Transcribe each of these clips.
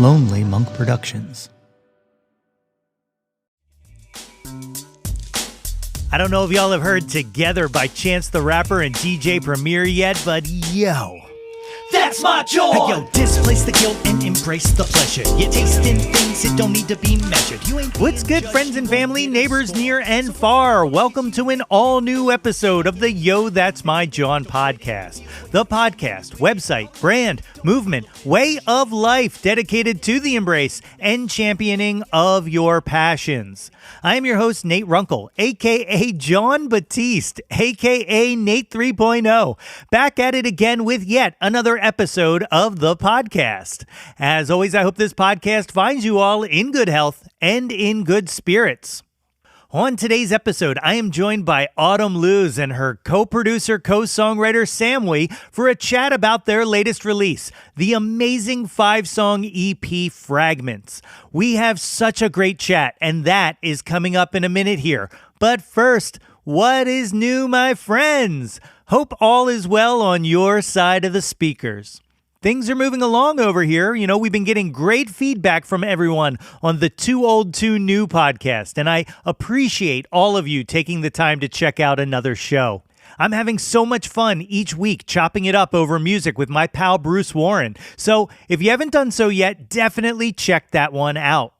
Lonely Monk Productions. I don't know if y'all have heard Together by Chance the Rapper and DJ Premier yet, but yo, that's my joy! Hey, yo, displace the guilt and embrace the pleasure. You're tasting things that don't need to be measured. You ain't. What's good, friends and family, neighbors near and far? Welcome to an all-new episode of the Yo, That's My Jawn podcast. The podcast, website, brand, movement, way of life dedicated to the embrace and championing of your passions. I am your host, Nate Runkle, a.k.a. John Batiste, a.k.a. Nate 3.0, back at it again with yet another episode of the podcast. As always, I hope this podcast finds you all in good health and in good spirits. On today's episode, I am joined by Autumn Luz and her co-producer, co-songwriter Samwe for a chat about their latest release, the amazing 5-song EP Fragments. We have such a great chat, and that is coming up in a minute here. But first, what is new, my friends? Hope all is well on your side of the speakers. Things are moving along over here. You know, we've been getting great feedback from everyone on the Too Old, Too New podcast, and I appreciate all of you taking the time to check out another show. I'm having so much fun each week chopping it up over music with my pal Bruce Warren. So if you haven't done so yet, definitely check that one out.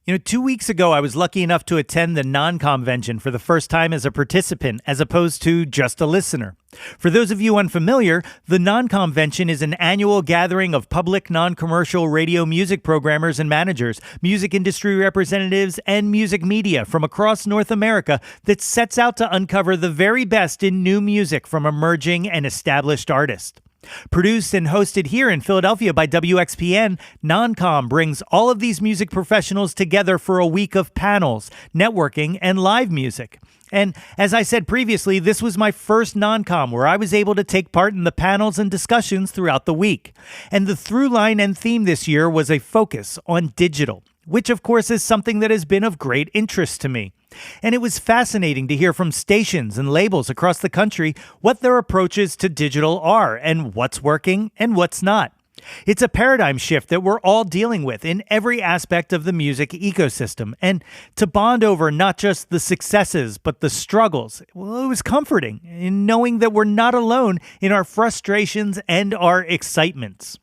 You know, 2 weeks ago, I was lucky enough to attend the non-convention for the first time as a participant, as opposed to just a listener. For those of you unfamiliar, the non-convention is an annual gathering of public non-commercial radio music programmers and managers, music industry representatives, and music media from across North America that sets out to uncover the very best in new music from emerging and established artists. Produced and hosted here in Philadelphia by WXPN, NonCom brings all of these music professionals together for a week of panels, networking, and live music. And as I said previously, this was my first NonCom where I was able to take part in the panels and discussions throughout the week. And the through line and theme this year was a focus on digital, which of course is something that has been of great interest to me. And it was fascinating to hear from stations and labels across the country what their approaches to digital are and what's working and what's not. It's a paradigm shift that we're all dealing with in every aspect of the music ecosystem. And to bond over not just the successes, but the struggles, well, it was comforting in knowing that we're not alone in our frustrations and our excitements.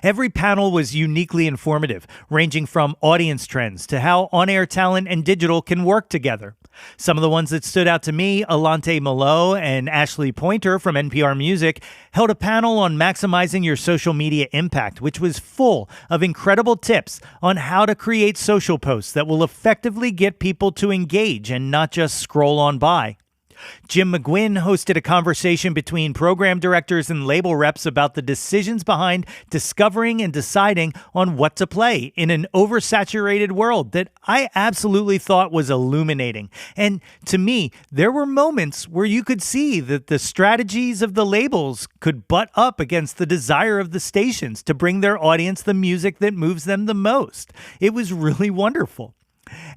Every panel was uniquely informative, ranging from audience trends to how on-air talent and digital can work together. Some of the ones that stood out to me, Alante Malo and Ashley Pointer from NPR Music, held a panel on maximizing your social media impact, which was full of incredible tips on how to create social posts that will effectively get people to engage and not just scroll on by. Jim McGuinn hosted a conversation between program directors and label reps about the decisions behind discovering and deciding on what to play in an oversaturated world that I absolutely thought was illuminating. And to me, there were moments where you could see that the strategies of the labels could butt up against the desire of the stations to bring their audience the music that moves them the most. It was really wonderful.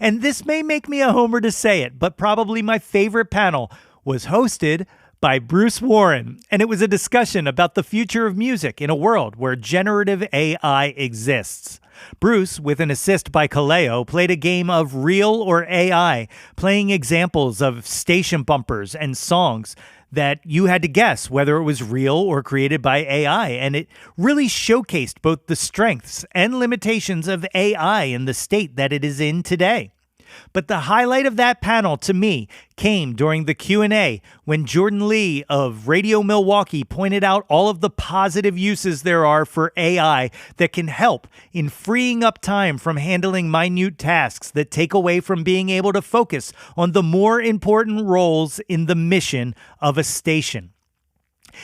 And this may make me a homer to say it, but probably my favorite panel was hosted by Bruce Warren, and it was a discussion about the future of music in a world where generative AI exists. Bruce, with an assist by Kaleo, played a game of Real or AI, playing examples of station bumpers and songs that you had to guess whether it was real or created by AI, and it really showcased both the strengths and limitations of AI in the state that it is in today. But the highlight of that panel, to me, came during the Q&A when Jordan Lee of Radio Milwaukee pointed out all of the positive uses there are for AI that can help in freeing up time from handling minute tasks that take away from being able to focus on the more important roles in the mission of a station.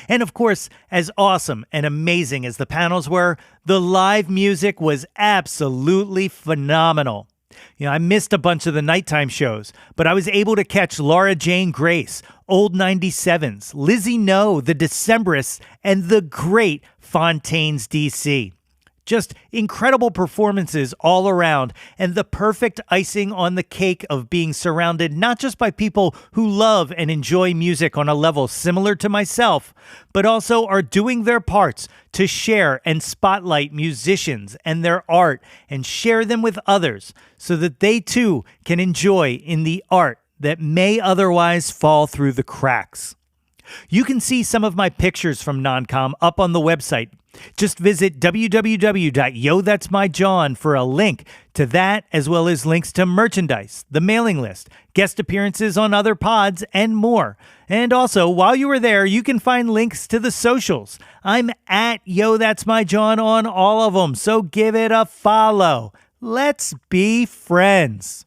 And of course, as awesome and amazing as the panels were, the live music was absolutely phenomenal. You know, I missed a bunch of the nighttime shows, but I was able to catch Laura Jane Grace, Old 97s, Lizzie No, The Decemberists, and the great Fontaines DC. Just incredible performances all around, and the perfect icing on the cake of being surrounded not just by people who love and enjoy music on a level similar to myself, but also are doing their parts to share and spotlight musicians and their art and share them with others so that they too can enjoy in the art that may otherwise fall through the cracks. You can see some of my pictures from NonCom up on the website. Just visit www.yothat'smyjawn for a link to that, as well as links to merchandise, the mailing list, guest appearances on other pods, and more. And also, while you are there, you can find links to the socials. I'm at YoThat'sMyJawn on all of them, so give it a follow. Let's be friends.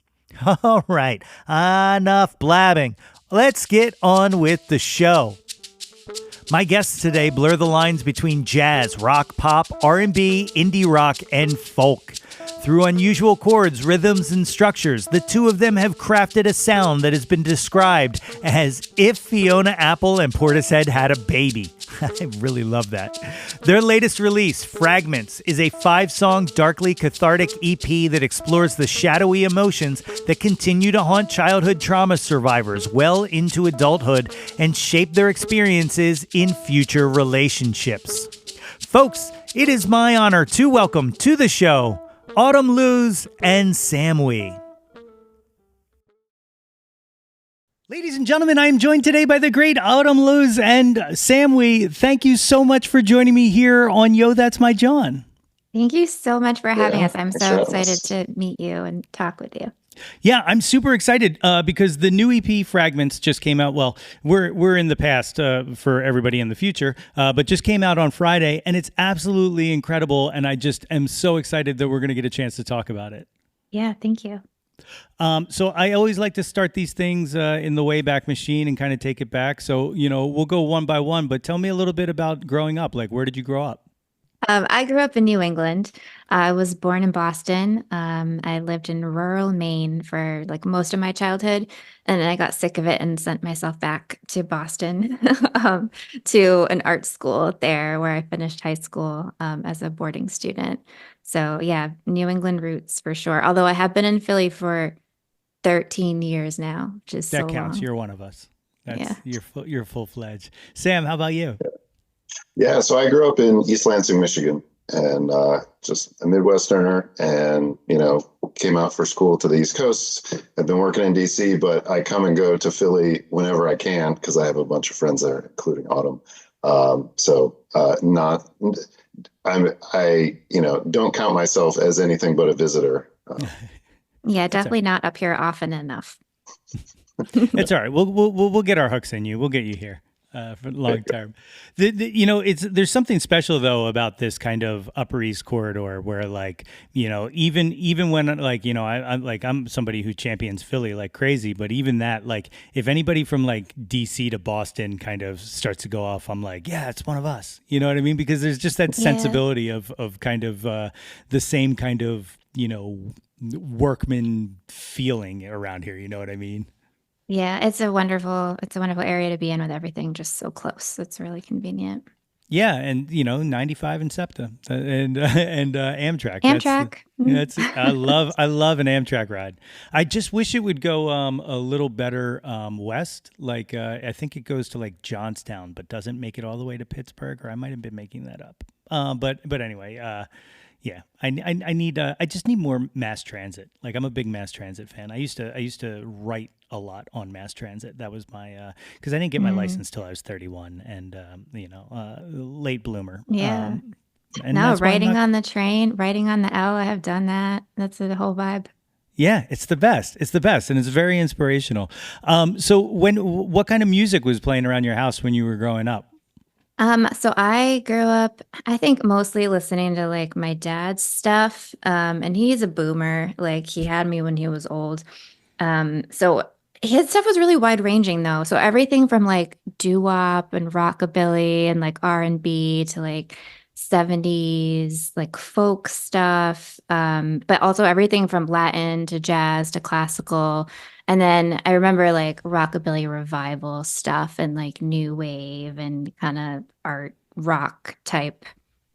All right, enough blabbing. Let's get on with the show. My guests today blur the lines between jazz, rock, pop, R&B, indie rock, and folk. Through unusual chords, rhythms, and structures, the two of them have crafted a sound that has been described as if Fiona Apple and Portishead had a baby. I really love that. Their latest release, Fragments, is a 5-song, darkly cathartic EP that explores the shadowy emotions that continue to haunt childhood trauma survivors well into adulthood and shape their experiences in future relationships. Folks, it is my honor to welcome to the show Autumn, Luz, and Samwe. Ladies and gentlemen, I am joined today by the great Autumn, Luz, and Samwe. Thank you so much for joining me here on Yo, That's My Jawn. Thank you so much for having us. I'm so excited to meet you and talk with you. Yeah, I'm super excited because the new EP Fragments just came out. Well, we're in the past for everybody in the future, but just came out on Friday, and it's absolutely incredible. And I just am so excited that we're going to get a chance to talk about it. Yeah, thank you. So I always like to start these things in the Wayback Machine and kind of take it back. So, we'll go one by one, but tell me a little bit about growing up. Like, where did you grow up? I grew up in New England. I was born in Boston. I lived in rural Maine for like most of my childhood, and then I got sick of it and sent myself back to Boston to an art school there where I finished high school as a boarding student. So yeah, New England roots for sure. Although I have been in Philly for 13 years now, which is that so counts. long. You're one of us. You're full-fledged. Sam, how about you? Yeah, so I grew up in East Lansing, Michigan, and just a Midwesterner, and came out for school to the East Coast. I've been working in DC, but I come and go to Philly whenever I can because I have a bunch of friends there, including Autumn. I don't count myself as anything but a visitor. Yeah, definitely not up here often enough. It's all right. We'll get our hooks in you. We'll get you here. For long term. There's something special though about this kind of Upper East corridor where even when I'm somebody who champions Philly like crazy, but even that, like, if anybody from like DC to Boston kind of starts to go off, I'm like, yeah, it's one of us. You know what I mean? Because there's just that sensibility of kind of the same kind of, workman feeling around here. You know what I mean? Yeah, it's a wonderful area to be in with everything just so close. It's really convenient. Yeah, and 95 and SEPTA and Amtrak. Amtrak. I love an Amtrak ride. I just wish it would go a little better west. Like I think it goes to like Johnstown, but doesn't make it all the way to Pittsburgh. Or I might have been making that up. But anyway. Yeah, I just need more mass transit. Like, I'm a big mass transit fan. I used to write a lot on mass transit. That was my because I didn't get my license till I was 31, and late bloomer. Yeah. And writing on the train, writing on the L. I have done that. That's the whole vibe. Yeah, it's the best. It's the best, and it's very inspirational. So what kind of music was playing around your house when you were growing up? So I grew up, I think, mostly listening to like my dad's stuff. And he's a boomer. Like, he had me when he was old. So his stuff was really wide ranging though. So everything from like doo-wop and rockabilly and like R&B to like 70s like folk stuff, but also everything from Latin to jazz to classical. And then I remember like rockabilly revival stuff and like new wave and kind of art rock type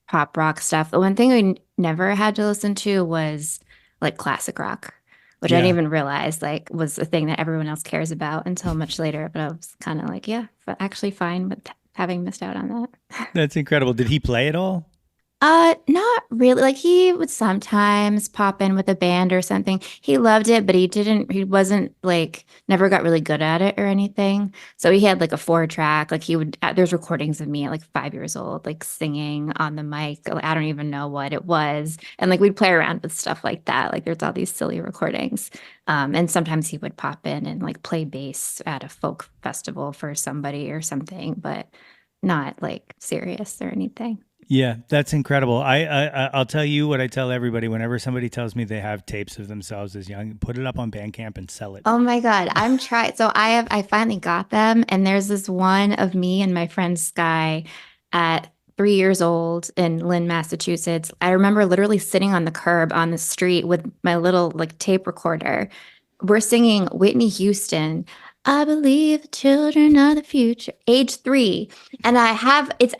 pop rock stuff. The one thing never had to listen to was like classic rock, which I didn't Yeah, even realize like was a thing that everyone else cares about until much later. But I was kind of like, yeah, actually fine with having missed out on that. that's incredible. Did he play at all? Not really. Like he would sometimes pop in with a band or something. He loved it, but he wasn't like, never got really good at it or anything. So he had like a 4 track. Like there's recordings of me at like 5 years old, like singing on the mic. Like, I don't even know what it was. And like we'd play around with stuff like that. Like there's all these silly recordings. And sometimes he would pop in and like play bass at a folk festival for somebody or something, but not like serious or anything. Yeah, that's incredible. I'll tell you what I tell everybody whenever somebody tells me they have tapes of themselves as young, put it up on Bandcamp and sell it. Oh my God, I'm trying. So I finally got them, and there's this one of me and my friend Sky at 3 years old in Lynn, Massachusetts. I remember literally sitting on the curb on the street with my little like tape recorder. We're singing Whitney Houston. I believe the children of the future, age 3. And I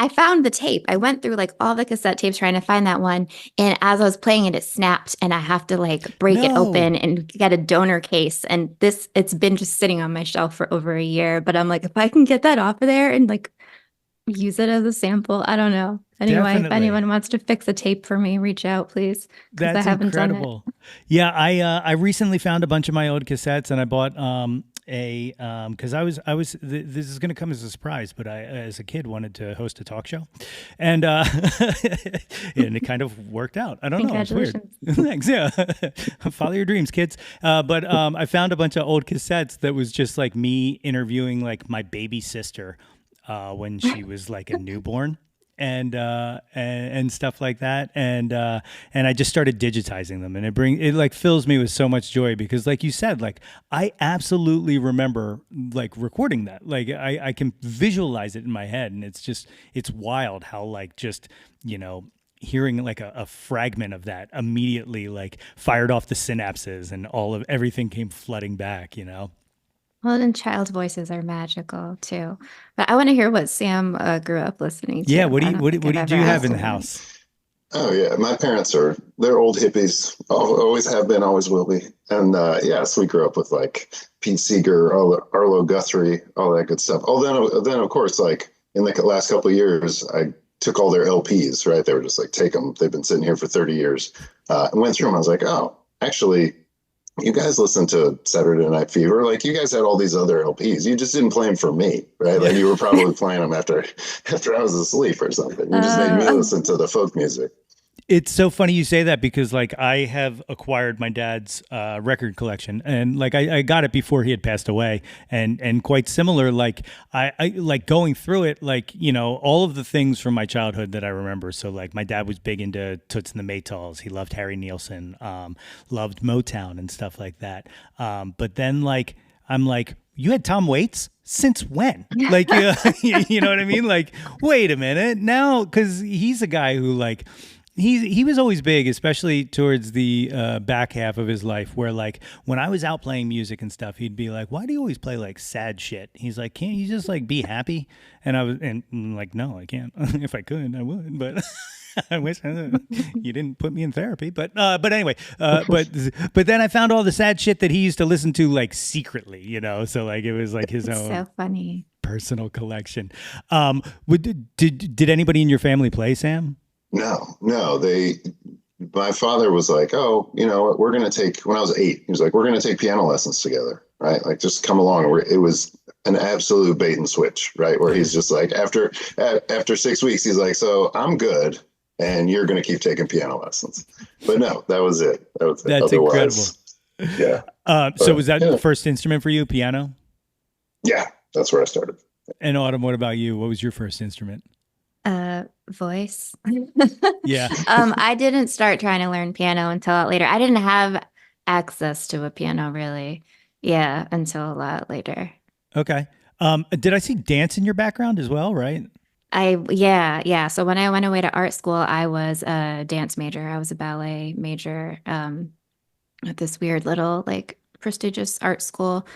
found the tape. I went through like all the cassette tapes trying to find that one. And as I was playing it, it snapped and I have to like break it No, open and get a donor case. And it's been just sitting on my shelf for over a year. But I'm like, if I can get that off of there and like use it as a sample, I don't know. Anyway, if definitely. anyone wants to fix a tape for me, reach out, please, because I That's haven't done it. incredible. Yeah, I recently found a bunch of my old cassettes and I bought a because this is going to come as a surprise, but I as a kid wanted to host a talk show, and and it kind of worked out. I don't know, it's weird. Congratulations. Thanks. Yeah, follow your dreams, kids. But I found a bunch of old cassettes that was just like me interviewing like my baby sister when she was like a newborn and stuff like that and I just started digitizing them and it like fills me with so much joy because like you said like I absolutely remember like recording that like I can visualize it in my head and it's wild how like just hearing like a fragment of that immediately like fired off the synapses and all of everything came flooding back. Well, and child voices are magical too. But I want to hear what Sam grew up listening Yeah, to. I don't think I've do ever you have asked in the him that. house? Oh yeah, my parents they're old hippies. Always have been, always will be. And yes, we grew up with like Pete Seeger, Arlo Guthrie, all that good stuff. Oh, then of course, like in the last couple of years, I took all their LPs. Right, they were just like take them. They've been sitting here for 30 years. And went through them. I was like, oh, actually, you guys listened to Saturday Night Fever. Like you guys had all these other LPs. You just didn't play them for me, right? Yeah. Like you were probably playing them after I was asleep or something. You just made me Uh, listen to the folk music. It's so funny you say that because like I have acquired my dad's record collection and like I got it before he had passed away and quite similar like I like going through it like all of the things from my childhood that I remember. So like my dad was big into Toots and the Maytals. He loved Harry Nilsson, loved Motown and stuff like that. But then like I'm like, you had Tom Waits? Since when? Like, you know what I mean? Like, wait a minute now, because he's a guy who like he was always big, especially towards the back half of his life, where like when I was out playing music and stuff, he'd be like, "Why do you always play like sad shit?" He's like, "Can't you just like be happy?" And I'm like, "No, I can't. If I could, I would, but." I wish you didn't put me in therapy, but anyway, but then I found all the sad shit that he used to listen to like secretly. So like it was like his it's own so funny. personal collection. Did anybody in your family play, Sam? No, my father was like, oh, you know what, we're going to take, when I was 8, he was like, we're going to take piano lessons together, right? Like just come along. It was an absolute bait and switch, right? Where he's just like, after 6 weeks, he's like, so I'm good. And you're going to keep taking piano lessons. But no, that was it. That's incredible. Yeah. So was that yeah. the first instrument for you, piano? Yeah, that's where I started. And Autumn, what about you? What was your first instrument? Voice. Yeah. I didn't start trying to learn piano until later. I didn't have access to a piano really. Yeah, until a lot later. Okay. Did I see dance in your background as well, right? Yeah. So when I went away to art school, I was a dance major. I was a ballet major at this weird little like prestigious art school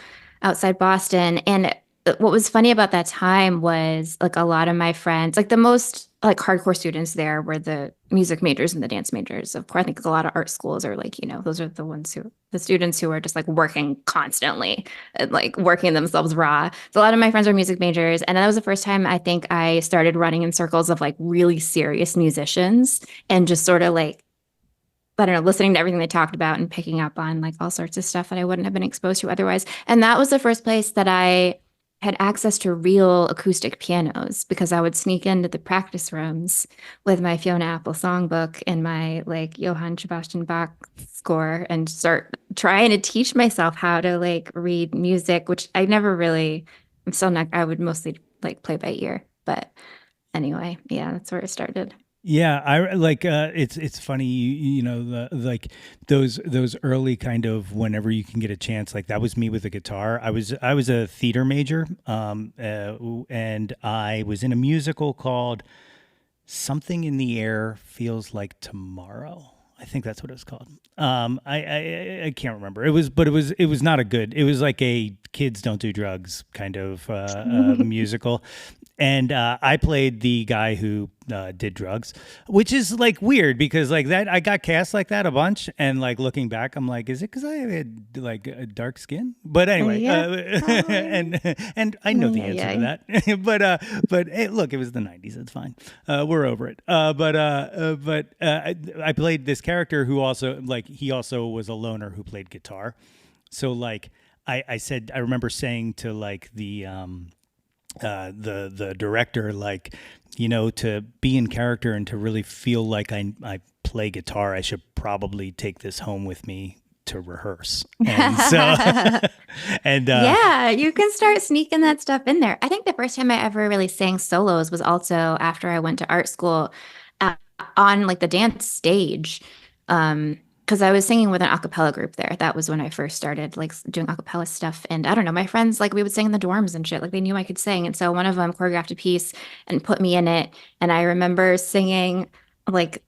outside Boston. And what was funny about that time was like a lot of my friends, like the most like hardcore students there were the music majors and the dance majors. Of course, I think a lot of art schools are like, those are the ones who, the students who are just like working constantly and like working themselves raw. So a lot of my friends were music majors. And that was the first time I think I started running in circles of like really serious musicians and just sort of like, I don't know, listening to everything they talked about and picking up on like all sorts of stuff that I wouldn't have been exposed to otherwise. And that was the first place that I had access to real acoustic pianos because I would sneak into the practice rooms with my Fiona Apple songbook and my like Johann Sebastian Bach score and start trying to teach myself how to like read music, which I never really, I'm still not, I would mostly like play by ear. But anyway, yeah, that's where it started. Yeah, I like it's funny, you know, like those early kind of whenever you can get a chance, like that was me with the guitar. I was a theater major, and I was in a musical called Something in the Air Feels Like Tomorrow. I think that's what it was called. I can't remember. It was not a good. It was like a kids don't do drugs kind of musical, and I played the guy who did drugs, which is like weird because like that I got cast like that a bunch, and like looking back, I'm like, is it because I had like a dark skin? But anyway, Yeah, and I know the answer yeah. to that, but hey, look, it was the '90s. It's fine. We're over it. I played this character who also like he also was a loner who played guitar. So like I remember saying to like the director, like, you know, to be in character and to really feel like I play guitar, I should probably take this home with me to rehearse. And so and Yeah, you can start sneaking that stuff in there. I think the first time I ever really sang solos was also after I went to art school uh, on like the dance stage. Because I was singing with an a cappella group there. That was when I first started like doing a cappella stuff. And I don't know, my friends, like we would sing in the dorms and shit. Like they knew I could sing. And so one of them choreographed a piece and put me in it. And I remember singing like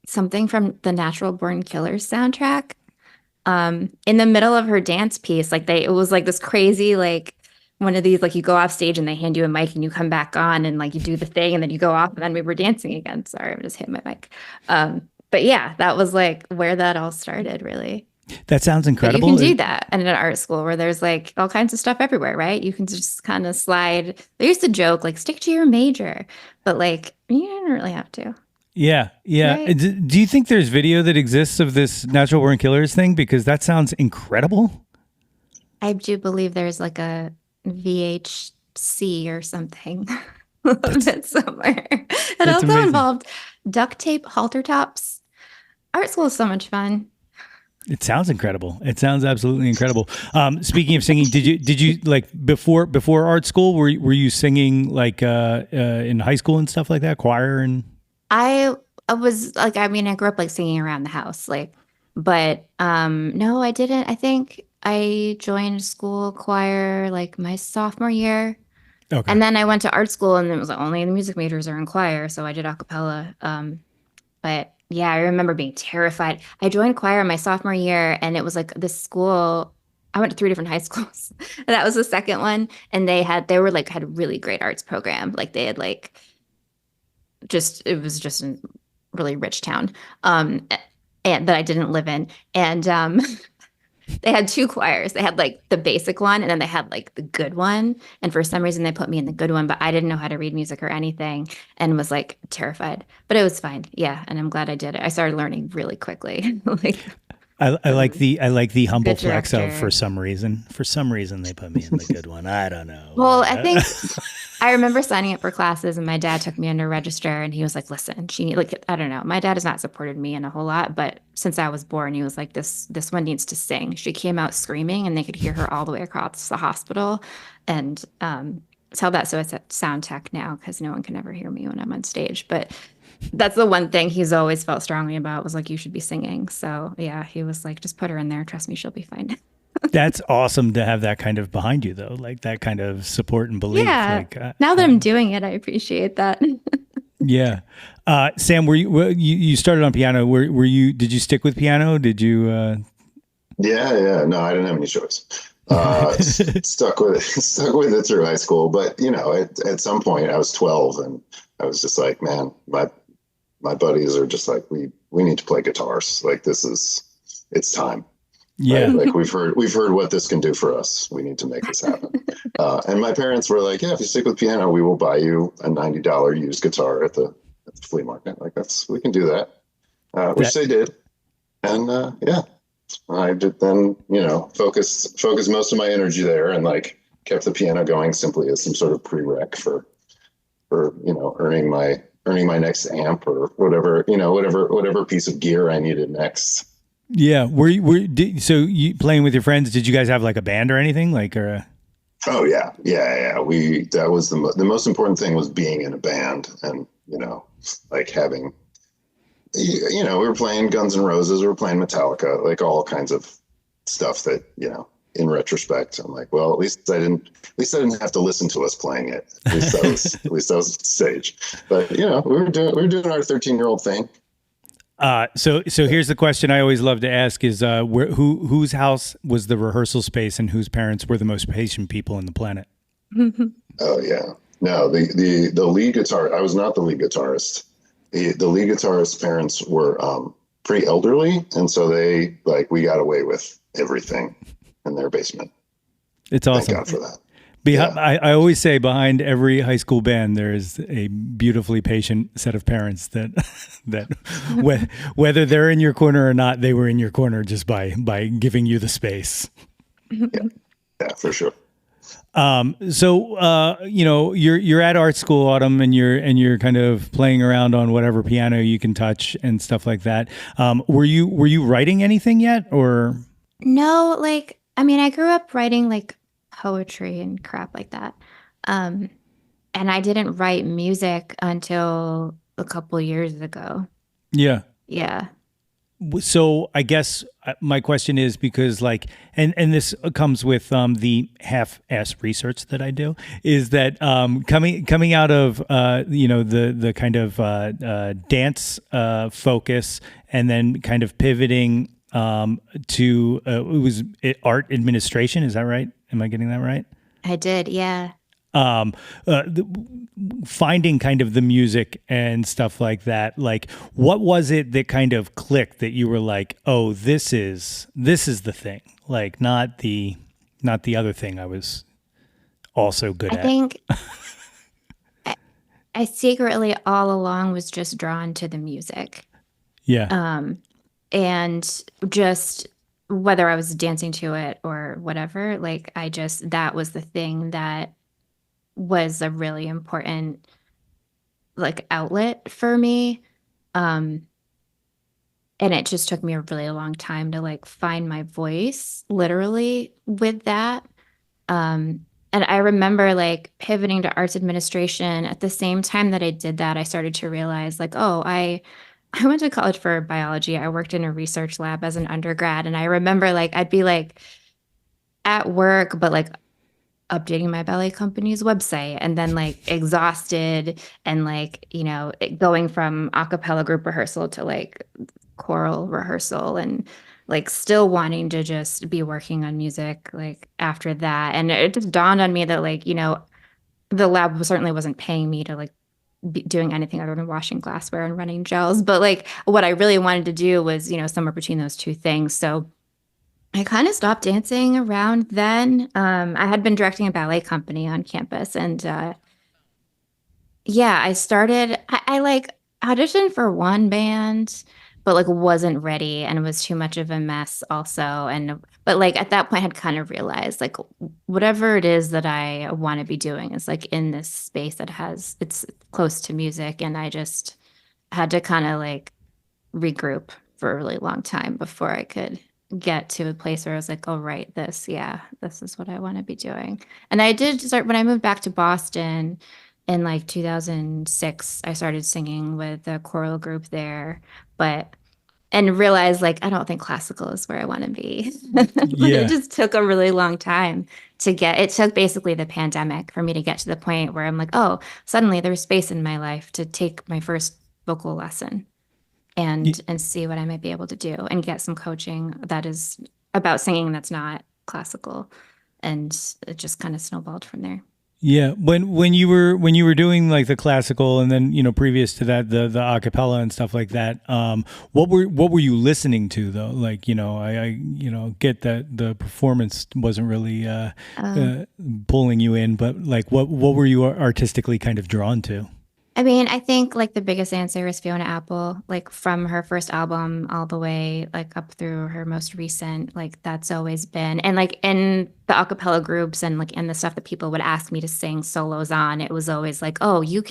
something from the Natural Born Killers soundtrack in the middle of her dance piece. Like it was like this crazy, like one of these, like you go off stage and they hand you a mic and you come back on and like you do the thing and then you go off and then we were dancing again. Sorry, I just hit my mic. But yeah, that was like where that all started, really. that sounds But you incredible. can do that in an art school where there's like all kinds of stuff everywhere, right? You can just kind of slide. They used to joke like stick to your major, but like you don't really have to, Yeah, yeah. right? Do you think there's video that exists of this Natural Born Killers thing? Because that sounds incredible. I do believe there's like a VHC or something of it somewhere. It That's also amazing. involved duct tape halter tops. Art school is so much fun. It sounds incredible. It sounds absolutely incredible. Speaking of singing, did you like before art school? Were you singing like in high school and stuff like that, choir and? I was like, I mean, I grew up like singing around the house, like, but no, I didn't. I think I joined school choir like my sophomore year. Okay. And then I went to art school and it was like only the music majors are in choir, so I did a cappella. But yeah, I remember being terrified. I joined choir my sophomore year, and it was like this school. I went to three different high schools. That was the second one, and they were like had a really great arts program. Like they had like just it was just a really rich town, and that I didn't live in, and they had two choirs. They had like the basic one and then they had like the good one. And for some reason they put me in the good one, but I didn't know how to read music or anything and was like terrified. But it was fine. Yeah. And I'm glad I did it. I started learning really quickly. Like I like the humble good flex of director. for some reason they put me in the good one. I don't know. Well, I think I remember signing up for classes and my dad took me under register and he was like, listen, she need like I don't know. My dad has not supported me in a whole lot, but since I was born, he was like, this one needs to sing. She came out screaming and they could hear her all the way across the hospital. And tell that so it's a sound tech now because no one can ever hear me when I'm on stage. But that's the one thing he's always felt strongly about was like you should be singing. So yeah, he was like, just put her in there. Trust me, she'll be fine. That's awesome to have that kind of behind you though, like that kind of support and belief. Yeah. Like, Now that I'm doing it, I appreciate that. yeah. Sam, you started on piano? Were you? Did you stick with piano? Did you? Yeah, yeah. No, I didn't have any choice. Stuck with it, stuck with it through high school. But at some point I was 12 and I was just like, man, my buddies are just like, we need to play guitars. Like it's time. Yeah. Right? Like we've heard what this can do for us. We need to make this happen. And my parents were like, yeah, if you stick with piano, we will buy you a $90 used guitar at the flea market. Like we can do that. Which they did. And yeah, I did then, focus most of my energy there and like kept the piano going simply as some sort of prereq for earning my next amp or whatever piece of gear I needed next. Yeah. So you playing with your friends, did you guys have like a band or anything Oh yeah. That was the most important thing was being in a band and, like having, we were playing Guns N' Roses, we were playing Metallica, like all kinds of stuff that, in retrospect, I'm like, well, at least I didn't have to listen to us playing it. At least that was stage. But we were doing our 13-year-old thing. So here's the question I always love to ask is whose house was the rehearsal space and whose parents were the most patient people on the planet? Oh yeah. No, the lead guitar, I was not the lead guitarist. The lead guitarist's parents were pretty elderly, and so we got away with everything in their basement. It's awesome. Thank God for that. I always say behind every high school band there is a beautifully patient set of parents that whether they're in your corner or not, they were in your corner just by giving you the space. Yeah, for sure. So you're at art school, Autumn, and you're kind of playing around on whatever piano you can touch and stuff like that. Were you writing anything yet, or? No, I grew up writing like poetry and crap like that. And I didn't write music until a couple years ago. Yeah. Yeah. So I guess my question is because and this comes with the half-ass research that I do is that coming out of the kind of dance focus and then kind of pivoting to art administration. Is that right? Am I getting that right? I did. Yeah. Finding kind of the music and stuff like that, like what was it that kind of clicked that you were like, oh, this is the thing, like not the other thing I was also good at? I think I secretly all along was just drawn to the music. Yeah. And just whether I was dancing to it or whatever, that was the thing that was a really important outlet for me. And it just took me a really long time to find my voice literally with that. And I remember pivoting to arts administration. At the same time that I did that, I started to realize I went to college for biology. I worked in a research lab as an undergrad. And I remember I'd be at work, but updating my ballet company's website and then exhausted and going from a cappella group rehearsal to choral rehearsal and still wanting to just be working on music after that. And it just dawned on me that the lab certainly wasn't paying me to be doing anything other than washing glassware and running gels, but what I really wanted to do was somewhere between those two things. So I kind of stopped dancing around then. I had been directing a ballet company on campus, and I started. I auditioned for one band, but wasn't ready, and it was too much of a mess also. But at that point, I had kind of realized whatever it is that I want to be doing is in this space that it's close to music, and I just had to kind of regroup for a really long time before I could get to a place where I was oh, right, this is what I want to be doing. And I did start when I moved back to Boston in 2006. I started singing with a choral group there, and realized I don't think classical is where I want to be. Yeah. It just took a really long time to get. It took basically the pandemic for me to get to the point where I'm oh, suddenly there's space in my life to take my first vocal lesson and see what I might be able to do and get some coaching that is about singing that's not classical. and it just kind of snowballed from there. Yeah, when you were doing like the classical, and then previous to that the acapella and stuff like that, what were you listening to though? Like I get that the performance wasn't really pulling you in, but like what were you artistically kind of drawn to? I mean, I think like the biggest answer is Fiona Apple, like from her first album all the way like up through her most recent, like that's always been, and like in the a cappella groups and like in the stuff that people would ask me to sing solos on, it was always like, oh, you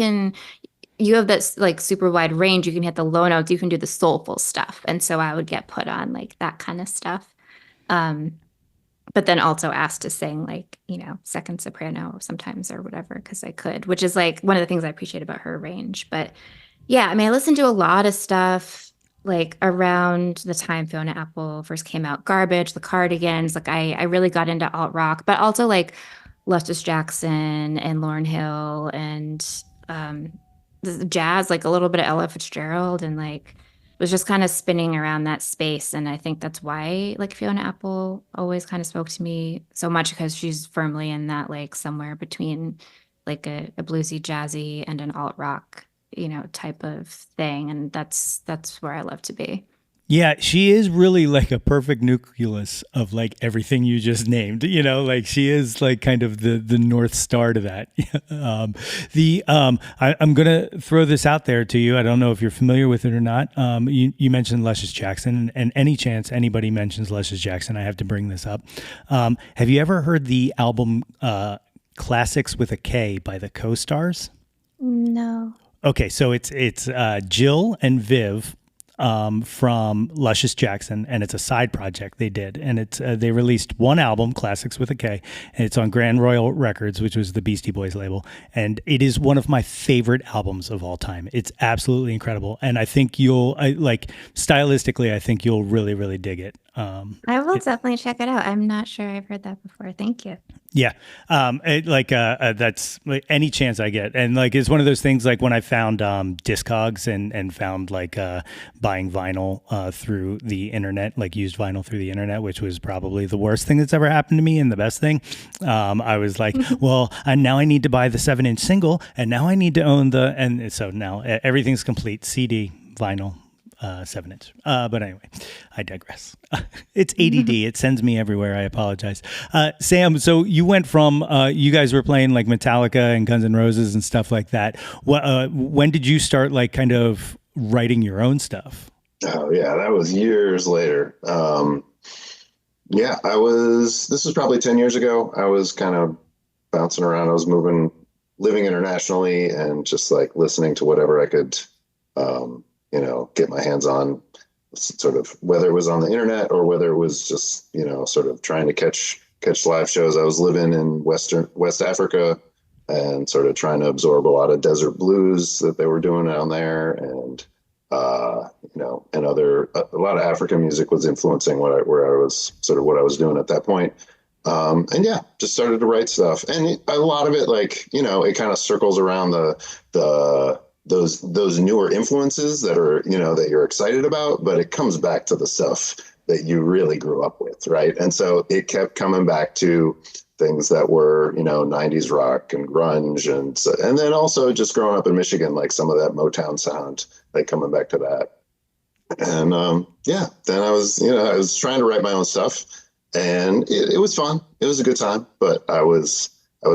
have this like super wide range. You can hit the low notes, you can do the soulful stuff. And so I would get put on like that kind of stuff. Um, but then also asked to sing like second soprano sometimes or whatever because I could, which is like one of the things I appreciate about her range. But yeah, I mean, I listened to a lot of stuff like around the time Fiona Apple first came out. Garbage, the Cardigans, like I really got into alt rock, but also like Luscious Jackson and Lauryn Hill and the jazz, like a little bit of Ella Fitzgerald, and like was just kind of spinning around that space. And I think that's why like Fiona Apple always kind of spoke to me so much because she's firmly in that like somewhere between like a bluesy, jazzy and an alt rock, type of thing. And that's where I love to be. Yeah, she is really like a perfect nucleus of like everything you just named. Like she is like kind of the North Star to that. I'm gonna throw this out there to you. I don't know if you're familiar with it or not. You mentioned Luscious Jackson, and any chance anybody mentions Luscious Jackson, I have to bring this up. Have you ever heard the album Classics with a K by the Co-Stars? No. Okay, so it's Jill and Viv from Luscious Jackson, and it's a side project they did, and it's they released one album, Classics with a K, and it's on Grand Royal Records, which was the Beastie Boys label, and it is one of my favorite albums of all time. It's absolutely incredible, and I think stylistically, I think you'll really, really dig it. I will definitely check it out. I'm not sure I've heard that before. Thank you. Yeah. That's like any chance I get. And like, it's one of those things like when I found Discogs and found like buying vinyl through the internet, like used vinyl through the internet, which was probably the worst thing that's ever happened to me and the best thing. I was like, well, now I need to buy the 7-inch single, and now I need to own and so now everything's complete: CD, vinyl, 7-inch. But anyway, I digress. It's ADD. It sends me everywhere. I apologize. Sam, so you went from, you guys were playing like Metallica and Guns N' Roses and stuff like that. When did you start like kind of writing your own stuff? Oh yeah, that was years later. This was probably 10 years ago. I was kind of bouncing around. I was living internationally and just like listening to whatever I could, get my hands on, sort of whether it was on the internet or whether it was just, sort of trying to catch live shows. I was living in West Africa and sort of trying to absorb a lot of desert blues that they were doing down there. And, and a lot of African music was influencing what I was doing at that point. Just started to write stuff, and a lot of it, like, it kind of circles around those newer influences that are, that you're excited about, but it comes back to the stuff that you really grew up with. Right. And so it kept coming back to things that were, 90s rock and grunge. And then also just growing up in Michigan, like some of that Motown sound, like coming back to that. And, then I was trying to write my own stuff, and it was fun. It was a good time, but I was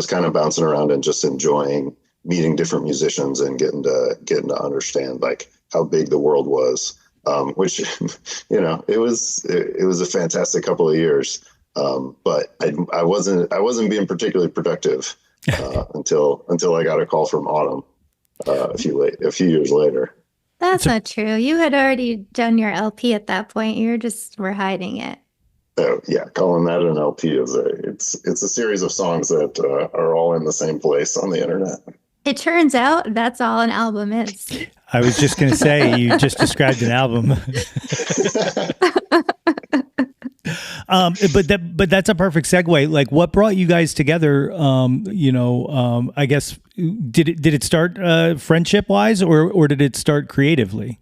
kind of bouncing around and just enjoying meeting different musicians and getting to understand like how big the world was, which, it was a fantastic couple of years. But I wasn't being particularly productive, until I got a call from Autumn, a few years later. That's not true. You had already done your LP at that point. Were hiding it. Yeah, calling that an LP it's a series of songs that are all in the same place on the internet. It turns out that's all an album is. I was just going to say, you just described an album. But that's a perfect segue. Like, what brought you guys together? I guess did it start friendship wise, or did it start creatively?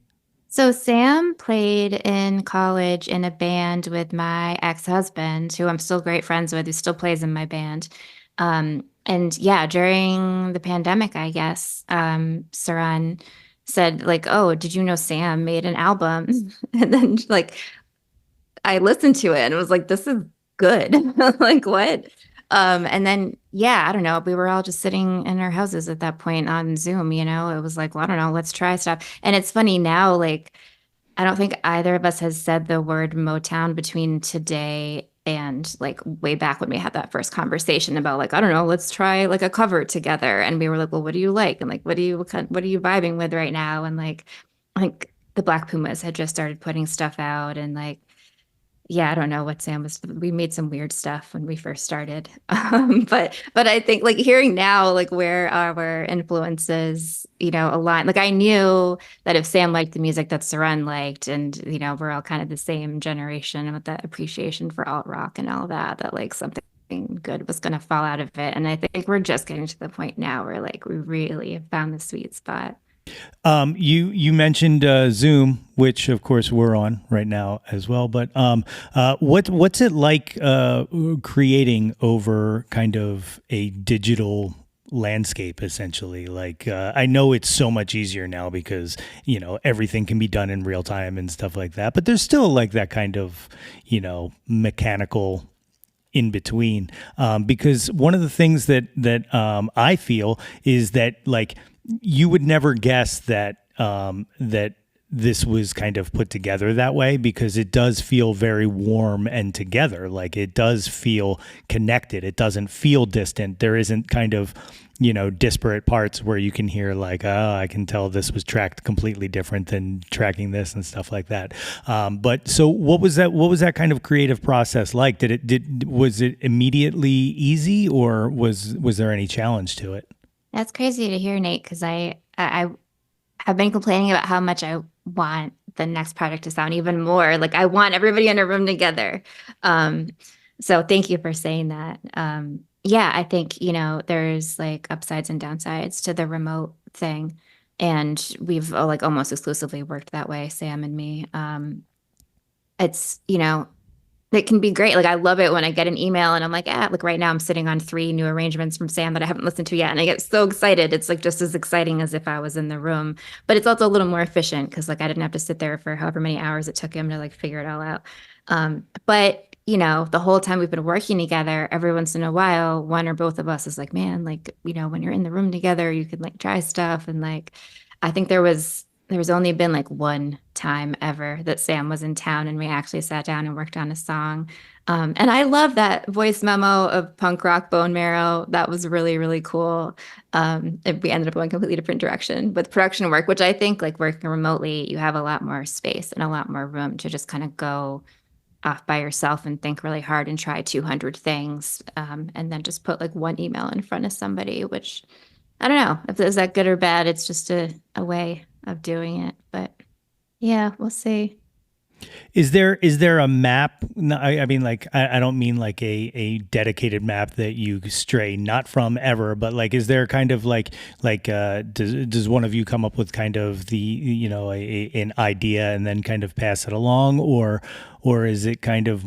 So Sam played in college in a band with my ex-husband, who I'm still great friends with, who still plays in my band. And yeah, during the pandemic, I guess, Saran said like, "Oh, did you know Sam made an album?" And then like I listened to it and was like, "This is good." Like what? And then yeah, I don't know. We were all just sitting in our houses at that point on Zoom, you know. It was like, well, I don't know, let's try stuff. And it's funny now, like I don't think either of us has said the word Motown between today and like way back when we had that first conversation about like, I don't know, let's try like a cover together. And we were like, well, what do you like? And like, what are you vibing with right now? And like, I think the Black Pumas had just started putting stuff out and like yeah, I don't know what Sam was. We made some weird stuff when we first started. But I think like hearing now, like where our influences, you know, align. Like I knew that if Sam liked the music that Saran liked, and you know, we're all kind of the same generation with that appreciation for alt rock and all that, that like something good was going to fall out of it. And I think we're just getting to the point now where like we really have found the sweet spot. You mentioned Zoom, which of course we're on right now as well. But what's it like creating over kind of a digital landscape essentially? Like I know it's so much easier now because you know everything can be done in real time and stuff like that. But there's still like that kind of mechanical in between because one of the things that I feel is that like you would never guess that that this was kind of put together that way because it does feel very warm and together. Like it does feel connected. It doesn't feel distant. There isn't kind of disparate parts where you can hear like, oh, I can tell this was tracked completely different than tracking this and stuff like that. But so what was that kind of creative process like? Was it immediately easy or was there any challenge to it? That's crazy to hear, Nate, because I have been complaining about how much I want the next project to sound even more. Like I want everybody in a room together. Um, so thank you for saying that. Yeah, I think, there's like upsides and downsides to the remote thing. And we've like almost exclusively worked that way, Sam and me. It's, it can be great. Like I love it when I get an email and I'm like right now I'm sitting on 3 new arrangements from Sam that I haven't listened to yet. And I get so excited. It's like just as exciting as if I was in the room, but it's also a little more efficient because like I didn't have to sit there for however many hours it took him to like figure it all out. But the whole time we've been working together, every once in a while, one or both of us is like, man, like, when you're in the room together, you can like try stuff. And like, I think there was only been like one time ever that Sam was in town and we actually sat down and worked on a song. And I love that voice memo of punk rock bone marrow. That was really, really cool. And we ended up going a completely different direction with production work, which I think like working remotely, you have a lot more space and a lot more room to just kind of go off by yourself and think really hard and try 200 things. And then just put like one email in front of somebody, which I don't know if is that good or bad. It's just a way of doing it. But yeah, we'll see. Is there a map? No, I mean, like, I don't mean like a dedicated map that you stray not from ever, but like, is there kind of does one of you come up with kind of the, an idea and then kind of pass it along, or is it kind of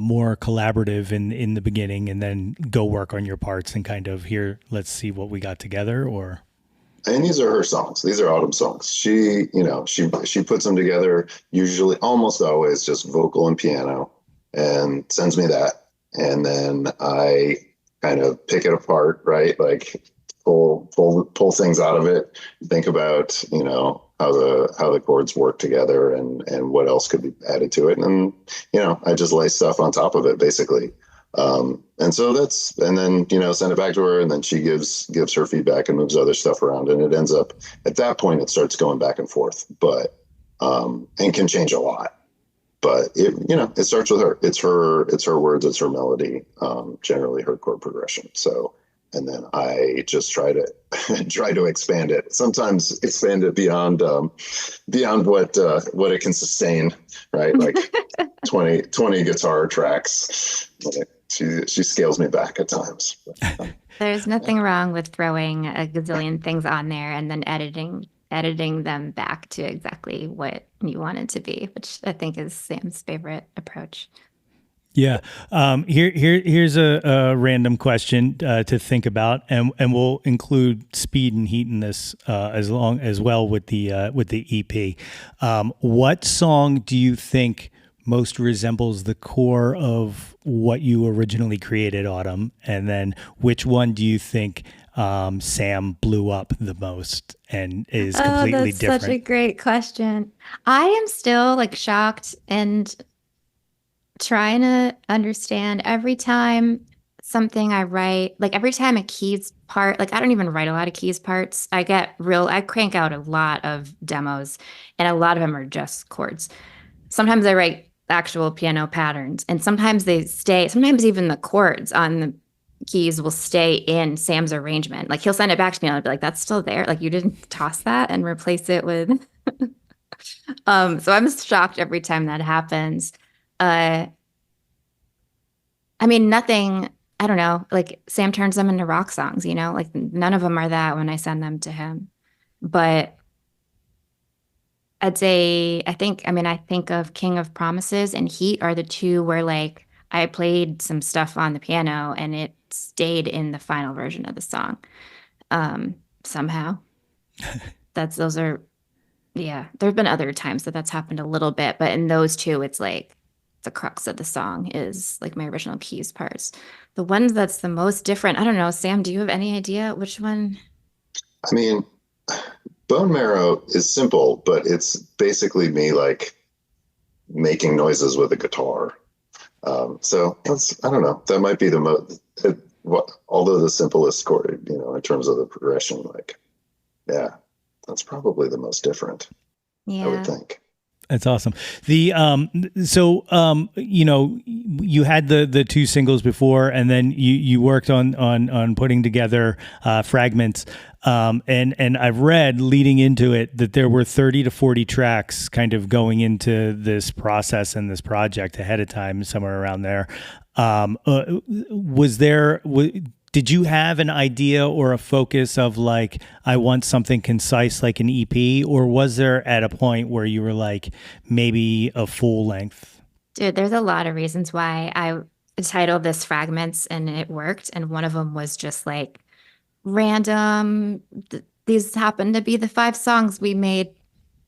more collaborative in the beginning and then go work on your parts and kind of here, let's see what we got together, or? And these are her songs. These are Autumn songs. She puts them together, usually almost always just vocal and piano, and sends me that. And then I kind of pick it apart, right? Like pull things out of it, think about, how the chords work together and what else could be added to it. And I just lay stuff on top of it basically. And so and then, send it back to her and then she gives her feedback and moves other stuff around. And it ends up at that point, it starts going back and forth, but, and can change a lot, but it starts with her. It's her words, it's her melody, generally her chord progression. So, and then I just try to expand it. Sometimes expand it beyond what it can sustain, right? Like 20 guitar tracks. She scales me back at times. There's nothing wrong with throwing a gazillion things on there and then editing editing them back to exactly what you want it to be, which I think is Sam's favorite approach. Yeah. Here's a random question to think about, and we'll include speed and heat in this as well with the EP. What song do you think most resembles the core of what you originally created, Autumn? And then which one do you think Sam blew up the most and is completely that's different? such a great question. I am still like shocked and trying to understand every time something I write, like every time a keys part, like I don't even write a lot of keys parts. I crank out a lot of demos, and a lot of them are just chords. Sometimes I write actual piano patterns, and sometimes sometimes even the chords on the keys will stay in Sam's arrangement. Like he'll send it back to me and I'll be like, that's still there. Like you didn't toss that and replace it with so I'm shocked every time that happens. Uh, I mean, nothing, I don't know, like Sam turns them into rock songs, like none of them are that when I send them to him. But I'd say, I think of King of Promises and Heat are the two where like I played some stuff on the piano and it stayed in the final version of the song. Somehow. Those are, yeah, there have been other times that that's happened a little bit, but in those two, it's like, the crux of the song is like my original keys parts. The one that's the most different, I don't know. Sam, do you have any idea which one? I mean, Bone Marrow is simple, but it's basically me like making noises with a guitar. So I don't know. That might be the most, although the simplest chord, in terms of the progression, like, yeah, that's probably the most different, I would think. That's awesome. You had the two singles before, and then you worked on putting together fragments. And I've read leading into it that there were 30 to 40 tracks kind of going into this process and this project ahead of time, somewhere around there. Did you have an idea or a focus of like, I want something concise like an EP, or was there at a point where you were like, maybe a full length? Dude, there's a lot of reasons why I titled this Fragments and it worked. And one of them was just like random. These happened to be the 5 songs we made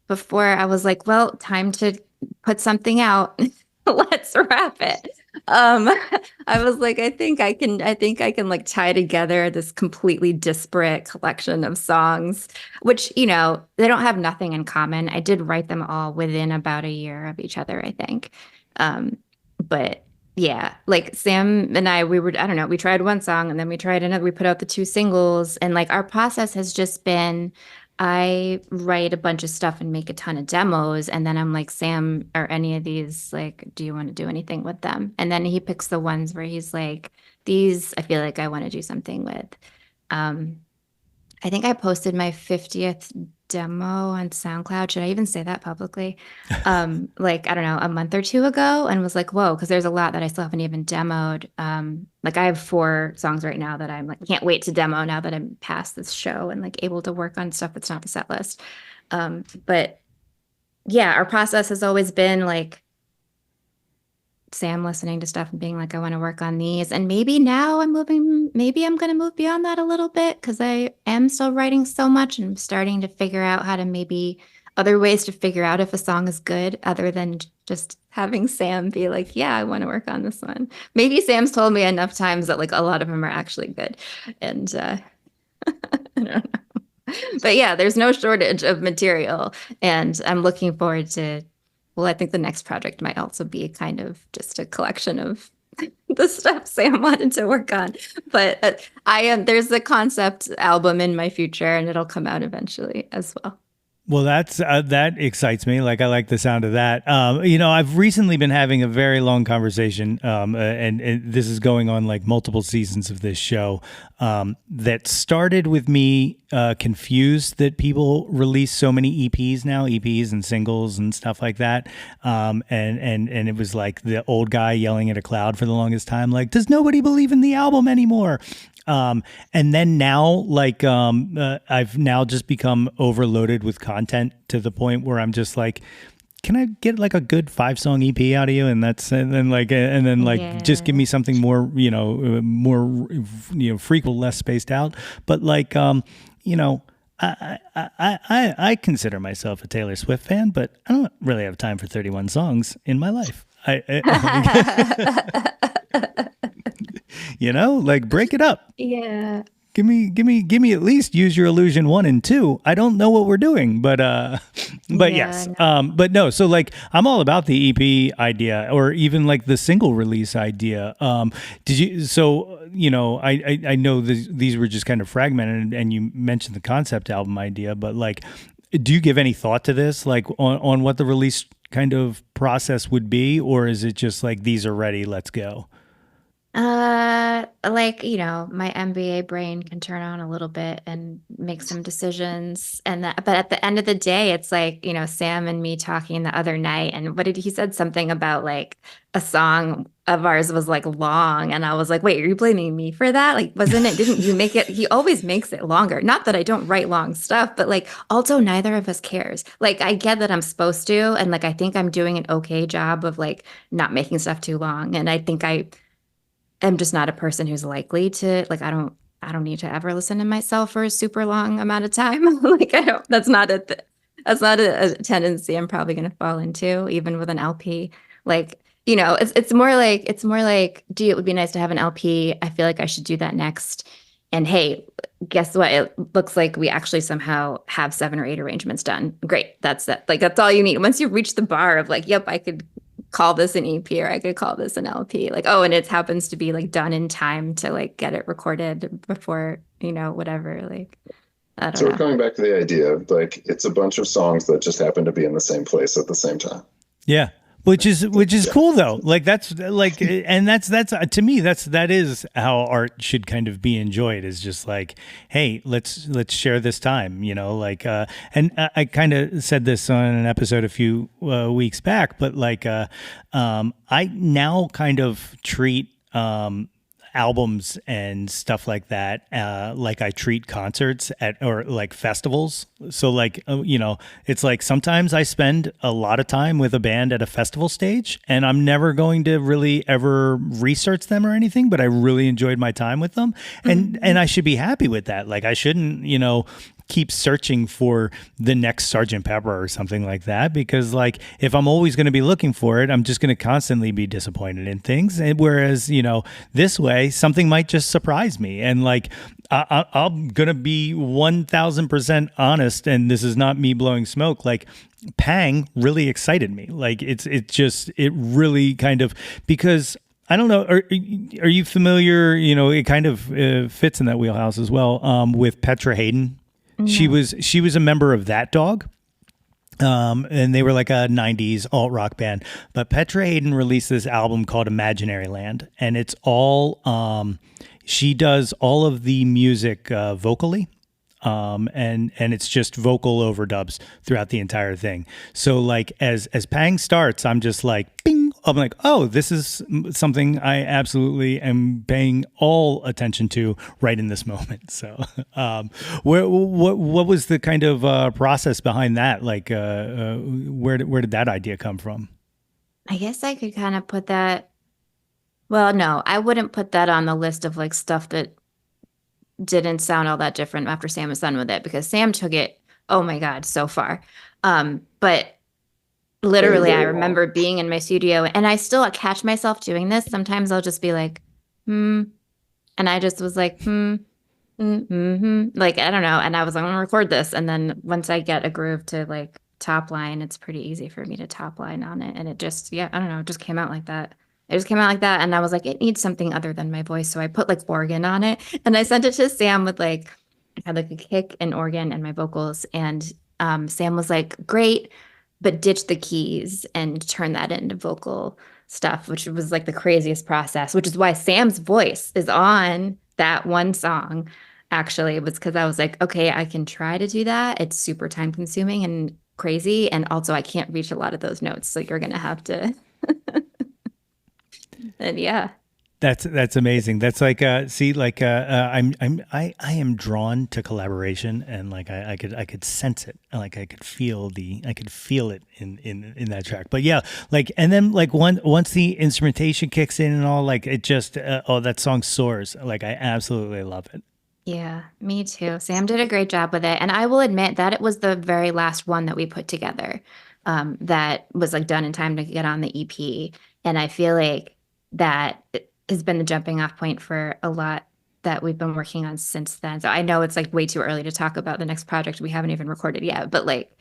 before. I was like, well, time to put something out. Let's wrap it. I was like, I think I can like tie together this completely disparate collection of songs, which, they don't have nothing in common. I did write them all within about a year of each other, I think. But yeah, like Sam and I don't know, we tried one song and then we tried another, we put out the 2 singles, and like our process has just been, I write a bunch of stuff and make a ton of demos. And then I'm like, Sam, are any of these like, do you want to do anything with them? And then he picks the ones where he's like, these, I feel like I want to do something with. I think I posted my 50th demo on SoundCloud. Should I even say that publicly? Like, I don't know, a month or 2 ago, and was like, whoa, because there's a lot that I still haven't even demoed. Like I have 4 songs right now that I'm like, can't wait to demo now that I'm past this show and like able to work on stuff that's not the set list. But yeah, our process has always been like Sam listening to stuff and being like, I want to work on these. And maybe now maybe I'm going to move beyond that a little bit, because I am still writing so much and I'm starting to figure out how to maybe other ways to figure out if a song is good other than just having Sam be like, yeah, I want to work on this one. Maybe Sam's told me enough times that like a lot of them are actually good. And I don't know. But yeah, there's no shortage of material, and I'm looking forward to, well, I think the next project might also be kind of just a collection of the stuff Sam wanted to work on. But there's a concept album in my future, and it'll come out eventually as well. Well, that excites me. Like, I like the sound of that. I've recently been having a very long conversation, and this is going on like multiple seasons of this show, that started with me confused that people release so many EPs and singles and stuff like that. And it was like the old guy yelling at a cloud for the longest time, like, does nobody believe in the album anymore? And then now, like, I've now just become overloaded with content to the point where I'm just like, can I get like a good 5-song EP out of you? And then just give Yeah. me something more, more, frequent, less spaced out. But like, I consider myself a Taylor Swift fan, but I don't really have time for 31 songs in my life. Like break it up. Yeah. Give me at least Use Your Illusion 1 and 2. I don't know what we're doing, but Yeah, yes. no. But no, so like I'm all about the EP idea or even like the single release idea. Did you I know these were just kind of fragmented and you mentioned the concept album idea, but like do you give any thought to this like on what the release kind of process would be, or is it just like these are ready, let's go? Like, my MBA brain can turn on a little bit and make some decisions. But at the end of the day, it's like, Sam and me talking the other night, and he said something about like a song of ours was like long. And I was like, wait, are you blaming me for that? Like, didn't you make it? He always makes it longer. Not that I don't write long stuff, but like, also neither of us cares. Like, I get that I'm supposed to. And like, I think I'm doing an okay job of like not making stuff too long. And I think I'm just not a person who's likely to like I don't need to ever listen to myself for a super long amount of time. Like I don't that's not a tendency I'm probably going to fall into even with an LP. Like, it's more like gee, it would be nice to have an LP. I feel like I should do that next. And hey, guess what? It looks like we actually somehow have 7 or 8 arrangements done. Great. That's that. Like that's all you need. Once you reach the bar of like, yep, I could call this an EP or I could call this an LP. Like, oh, and it happens to be like done in time to like get it recorded before, whatever. Like, I don't So we're know. coming back to the idea of like it's a bunch of songs that just happen to be in the same place at the same time. Yeah. Which is Yeah. cool though. Like that's like, and that's to me, that is how art should kind of be enjoyed is just like, hey, let's share this time, like, and I kind of said this on an episode a few weeks back, but like, I now kind of treat, albums and stuff like that like I treat concerts at or like festivals. So like it's like sometimes I spend a lot of time with a band at a festival stage and I'm never going to really ever research them or anything, but I really enjoyed my time with them and I should be happy with that. Like I shouldn't keep searching for the next Sergeant Pepper or something like that because like if I'm always going to be looking for it, I'm just going to constantly be disappointed in things. And whereas this way something might just surprise me and like I'm going to be 1,000% honest, and this is not me blowing smoke. Like Pang really excited me. Like it really kind of because I don't know. Are you familiar? It kind of fits in that wheelhouse as well with Petra Hayden. No. She was a member of That Dog. And they were like a 90s alt rock band. But Petra Hayden released this album called Imaginary Land. And it's all, she does all of the music vocally. And it's just vocal overdubs throughout the entire thing. So like as Pang starts, I'm just like, bing. I'm like, oh, this is something I absolutely am paying all attention to right in this moment. So, what was the kind of process behind that? Like, where did that idea come from? I guess I could kind of put that. Well, no, I wouldn't put that on the list of like stuff that didn't sound all that different after Sam was done with it because Sam took it, oh my God, so far. But Very, literally, I very long. remember being in my studio and I still catch myself doing this. Sometimes I'll just be like, hmm. And I just was like, like, I don't know. And I was like, I'm gonna record this. And then once I get a groove to like top line, it's pretty easy for me to top line on it. And it just, yeah, I don't know, it just came out like that. It just came out like that. And I was like, it needs something other than my voice. So I put like organ on it. And I sent it to Sam with like, I had like a kick and organ and my vocals. And Sam was like, great, but ditch the keys and turn that into vocal stuff, which was like the craziest process, which is why Sam's voice is on that one song. Actually, it was because I was like, okay, I can try to do that. It's super time consuming and crazy. And also, I can't reach a lot of those notes. So you're going to have to, and yeah. That's amazing. That's like see like I am drawn to collaboration, and like I could sense it. Like I could feel it in that track. But yeah, like and then like once the instrumentation kicks in and all, like it just oh, that song soars. Like I absolutely love it. Yeah, me too. Sam did a great job with it. And I will admit that it was the very last one that we put together, that was like done in time to get on the EP. And I feel like that has been the jumping off point for a lot that we've been working on since then. So I know it's like way too early to talk about the next project we haven't even recorded yet. But like,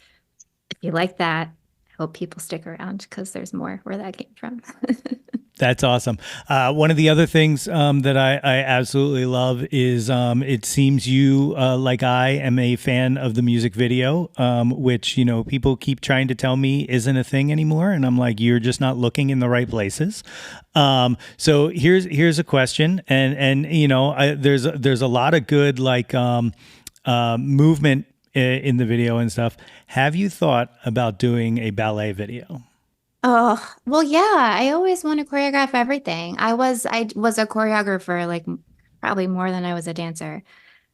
if you like that, I hope people stick around because there's more where that came from. That's awesome. One of the other things that I absolutely love is it seems you, like I, am a fan of the music video, which, you know, people keep trying to tell me isn't a thing anymore. And I'm like, you're just not looking in the right places. So here's a question. And you know, there's a lot of good like movement in the video and stuff. Have you thought about doing a ballet video? Oh, well, yeah, I always want to choreograph everything. I was a choreographer like probably more than I was a dancer.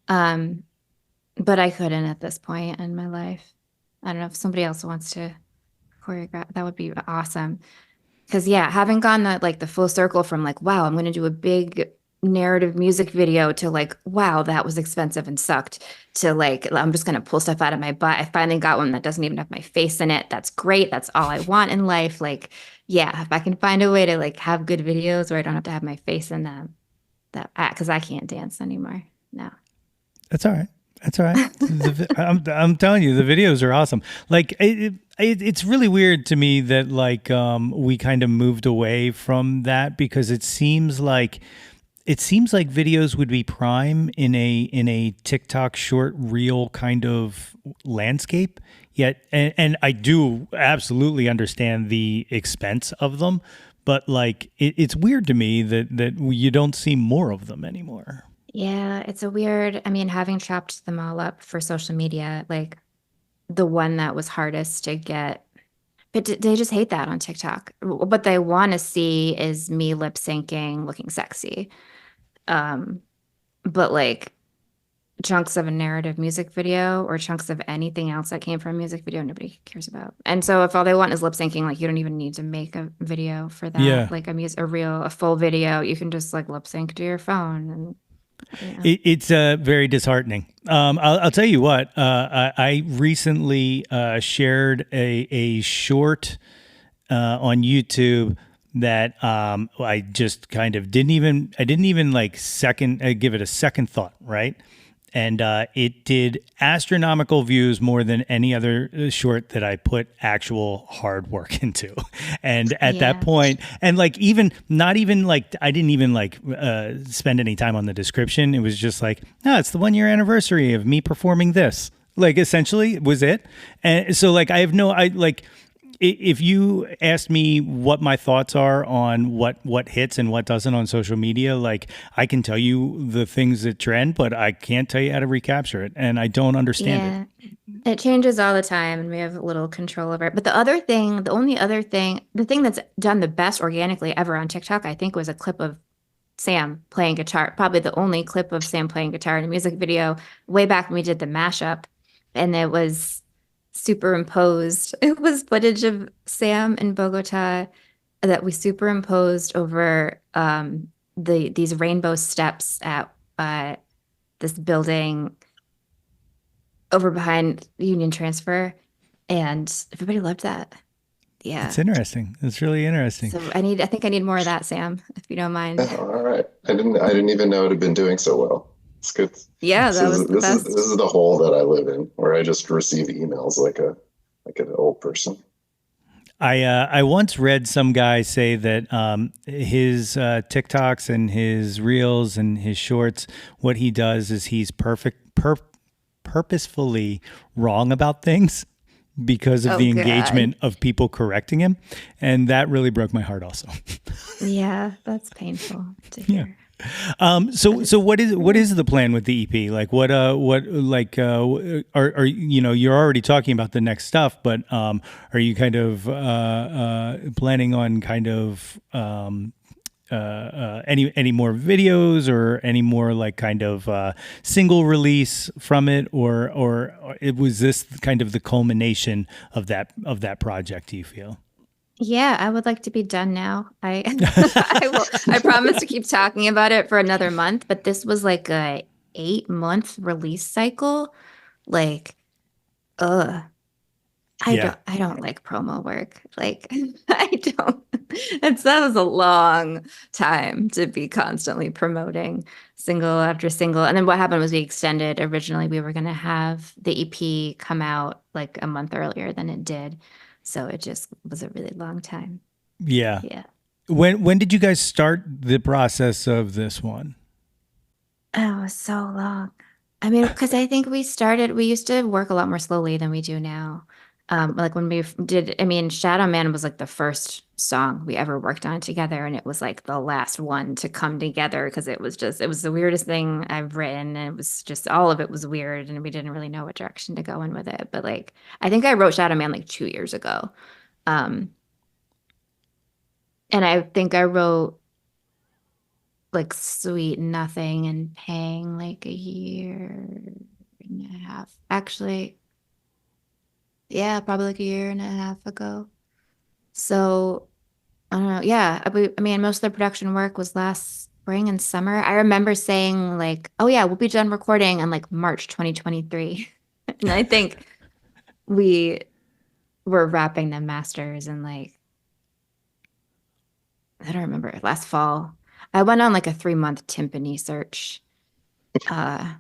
Um, but I couldn't at this point in my life. I don't know if somebody else wants to choreograph, that would be awesome. Because yeah, having gone the full circle from like, wow, I'm gonna do a big narrative music video to like, wow, that was expensive and sucked to like, I'm just gonna pull stuff out of my butt. I finally got one that doesn't even have my face in it. That's great. That's all I want in life. Like, yeah, if I can find a way to like have good videos where I don't have to have my face in them, that because I can't dance anymore. No. That's all right. That's all right. I'm telling you, the videos are awesome. Like it's really weird to me that like we kind of moved away from that because it seems like videos would be prime in a TikTok short reel kind of landscape. Yet, and I do absolutely understand the expense of them, but like it's weird to me that you don't see more of them anymore. Yeah, it's a weird, I mean, having chopped them all up for social media, like the one that was hardest to get, but they just hate that on TikTok. What they want to see is me lip syncing, looking sexy. Um, but like chunks of a narrative music video or chunks of anything else that came from a music video, nobody cares about. And so if all they want is lip syncing, like you don't even need to make a video for that, Yeah. like a full video. You can just like lip sync to your phone and yeah. It's very disheartening. I'll tell you what. I recently shared a short on YouTube that I just kind of didn't even like give it a second thought, right? And it did astronomical views more than any other short that I put actual hard work into. And at that Yeah. point, and like even not even like I didn't even like spend any time on the description. It was just like, no, it's the 1 year anniversary of me performing this. Like essentially was it. And so like I like if you asked me what my thoughts are on what hits and what doesn't on social media, like I can tell you the things that trend, but I can't tell you how to recapture it, and I don't understand Yeah. It changes all the time and we have a little control over it. But the thing that's done the best organically ever on TikTok, I think, was a clip of Sam playing guitar. Probably the only clip of Sam playing guitar in a music video way back when we did the mashup. And it was superimposed. It was footage of Sam in Bogota that we superimposed over these rainbow steps at this building over behind Union Transfer, and everybody loved that. it. Yeah. It's interesting. It's really interesting. So I think I need more of that, Sam, if you don't mind. Yeah, all right. I didn't even know it had been doing so well. It's good. Yeah, This that is was the this is best. this is the hole that I live in, where I just receive emails like an old person. I once read some guy say that his TikToks and his reels and his shorts, what he does is he's purposefully wrong about things because of Oh, the God. engagement of people correcting him, and that really broke my heart also. Yeah, that's painful to Yeah. hear. So what is the plan with the EP? Like what like are you know, you're already talking about the next stuff, but are you kind of planning on kind of any more videos or any more like kind of single release from it, or it was this kind of the culmination of that project? Do you feel? Yeah, I would like to be done now. I promise to keep talking about it for another month, but this was like a 8-month release cycle. Like, ugh. Yeah. I don't like promo work. Like I don't. That was a long time to be constantly promoting single after single. And then what happened was we extended. Originally, we were going to have the EP come out like a month earlier than it did. So it just was a really long time. Yeah. Yeah. When did you guys start the process of this one? Oh, it was so long. I mean, because I think we used to work a lot more slowly than we do now. Like when we did, I mean, Shadow Man was like the first song we ever worked on together, and it was like the last one to come together because it was the weirdest thing I've written, and it was just all of it was weird, and we didn't really know what direction to go in with it. But like, I think I wrote Shadow Man like 2 years ago, um, and I think I wrote like Sweet Nothing and Pang like a year and a half. Actually, yeah, probably like a year and a half ago. So I don't know. Yeah, I mean, most of the production work was last spring and summer. I remember saying like, "Oh yeah, we'll be done recording in like March 2023," and I think we were wrapping the masters in like I don't remember last fall. I went on like a 3-month timpani search. Uh,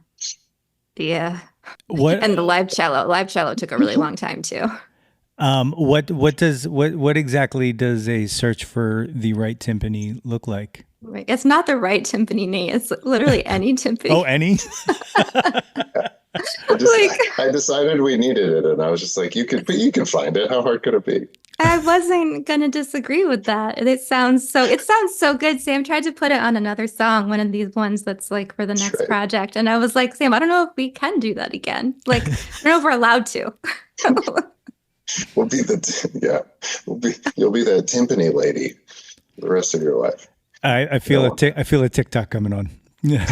yeah, What and the live cello took a really long time too. what exactly does a search for the right timpani look like? Like, it's not the right timpani name. It's literally any timpani. Oh, any? I decided we needed it, and I was just like, you can find it. How hard could it be? I wasn't gonna disagree with that. It sounds so good. Sam tried to put it on another song, one of these ones that's like for the next project. And I was like, Sam, I don't know if we can do that again. Like, I don't know if we're allowed to. We'll be you'll be the timpani lady the rest of your life. I feel I feel a TikTok coming on. Yeah.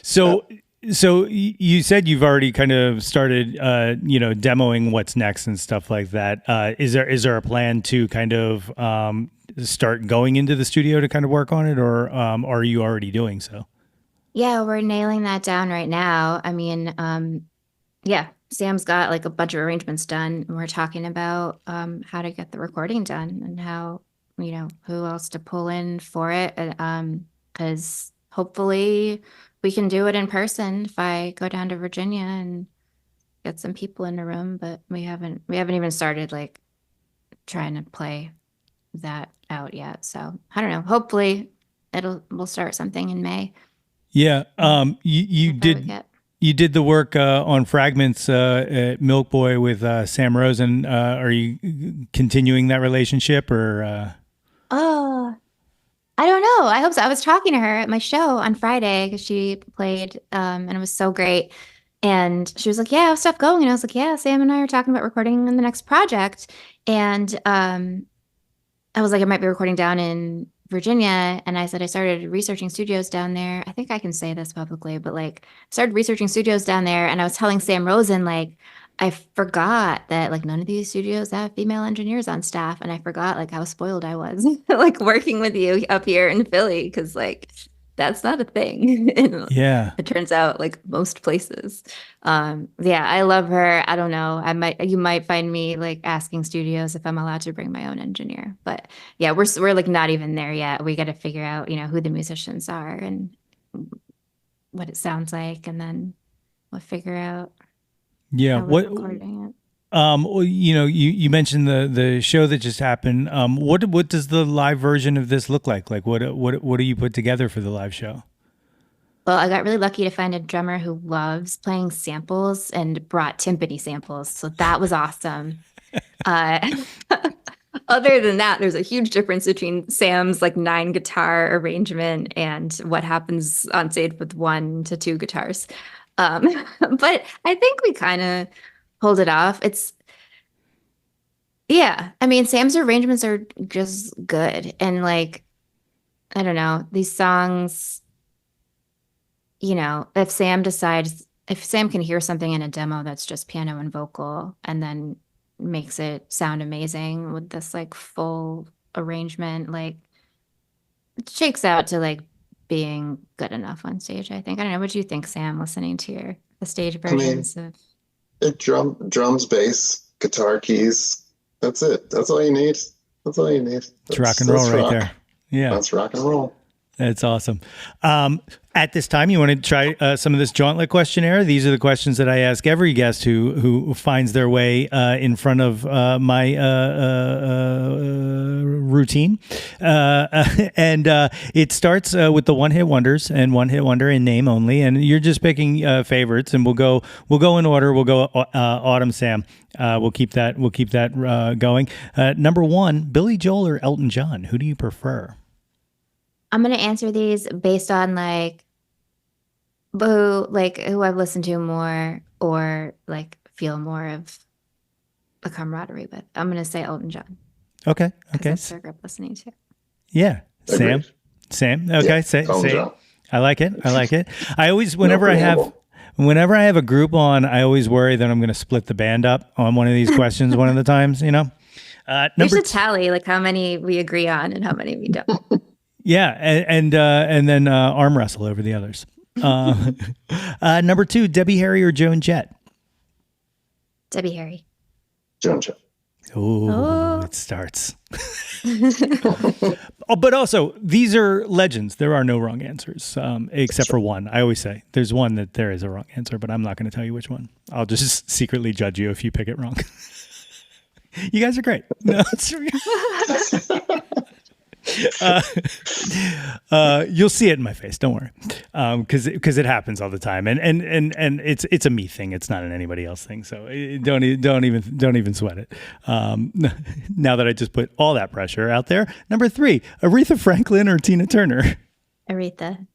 So you said you've already kind of started, demoing what's next and stuff like that. Is there a plan to kind of start going into the studio to kind of work on it, or are you already doing so? Yeah, we're nailing that down right now. I mean, yeah, Sam's got like a bunch of arrangements done, and we're talking about how to get the recording done and how, who else to pull in for it. Because hopefully we can do it in person if I go down to Virginia and get some people in the room. But we haven't even started like trying to play that out yet. So I don't know. Hopefully we'll start something in May. Yeah. You did the work on Fragments at Milk Boy with Sam Rosen. Are you continuing that relationship or? Oh, I don't know. I hope so. I was talking to her at my show on Friday because she played, and it was so great. And she was like, "Yeah, I have stuff going." And I was like, "Yeah, Sam and I are talking about recording in the next project." And I was like, "I might be recording down in Virginia." And I said, "I started researching studios down there." I think I can say this publicly, but like, started researching studios down there. And I was telling Sam Rosen, like, I forgot that like none of these studios have female engineers on staff, and I forgot like how spoiled I was like working with you up here in Philly because like that's not a thing. Yeah, it turns out like most places. Yeah, I love her. I don't know. You might find me like asking studios if I'm allowed to bring my own engineer, but yeah, we're like not even there yet. We got to figure out who the musicians are and what it sounds like, and then we'll figure out. Yeah. Well, you mentioned the show that just happened. What does the live version of this look like? Like what do you put together for the live show? Well, I got really lucky to find a drummer who loves playing samples and brought timpani samples. So that was awesome. Other than that, there's a huge difference between Sam's like 9 guitar arrangement and what happens on stage with 1 to 2 guitars. But I think we kind of pulled it off. Yeah. I mean, Sam's arrangements are just good. And like, I don't know, these songs, if Sam can hear something in a demo that's just piano and vocal and then makes it sound amazing with this like full arrangement, like it shakes out to like being good enough on stage, I think. I don't know. What do you think, Sam, listening to the stage I mean, versions of drums, bass, guitar, keys. That's it. That's all you need. That's all you need. It's rock and roll right rock. there. Yeah. That's rock and roll. That's awesome. At this time, you want to try some of this Jauntlet questionnaire? These are the questions that I ask every guest who finds their way in front of my routine. And it starts with the one-hit wonders and one-hit wonder in name only. And you're just picking favorites, and we'll go in order. We'll go Autumn Sam. We'll keep that going. Number one, Billy Joel or Elton John? Who do you prefer? I'm gonna answer these based on who I've listened to more or like feel more of a camaraderie with. I'm gonna say Elton John. Okay. That's what I grew up listening to. Yeah. Sam. Agreed. Sam. Okay. Yeah, Say. John. I like it. I always, whenever I have a group on, I always worry that I'm going to split the band up on one of these questions one of the times, you know? We should tally like how many we agree on and how many we don't. Yeah. And then arm wrestle over the others. Number two, Debbie Harry or Joan Jett? Debbie Harry. Joan Jett. Oh, it starts. But also, these are legends. There are no wrong answers, except for one. I always say there's one that there is a wrong answer, but I'm not going to tell you which one. I'll just secretly judge you if you pick it wrong. You guys are great. No, you'll see it in my face. Don't worry, because it happens all the time, and it's a me thing. It's not an anybody else thing. So don't even sweat it. Now that I just put all that pressure out there. Number three, Aretha Franklin or Tina Turner? Aretha.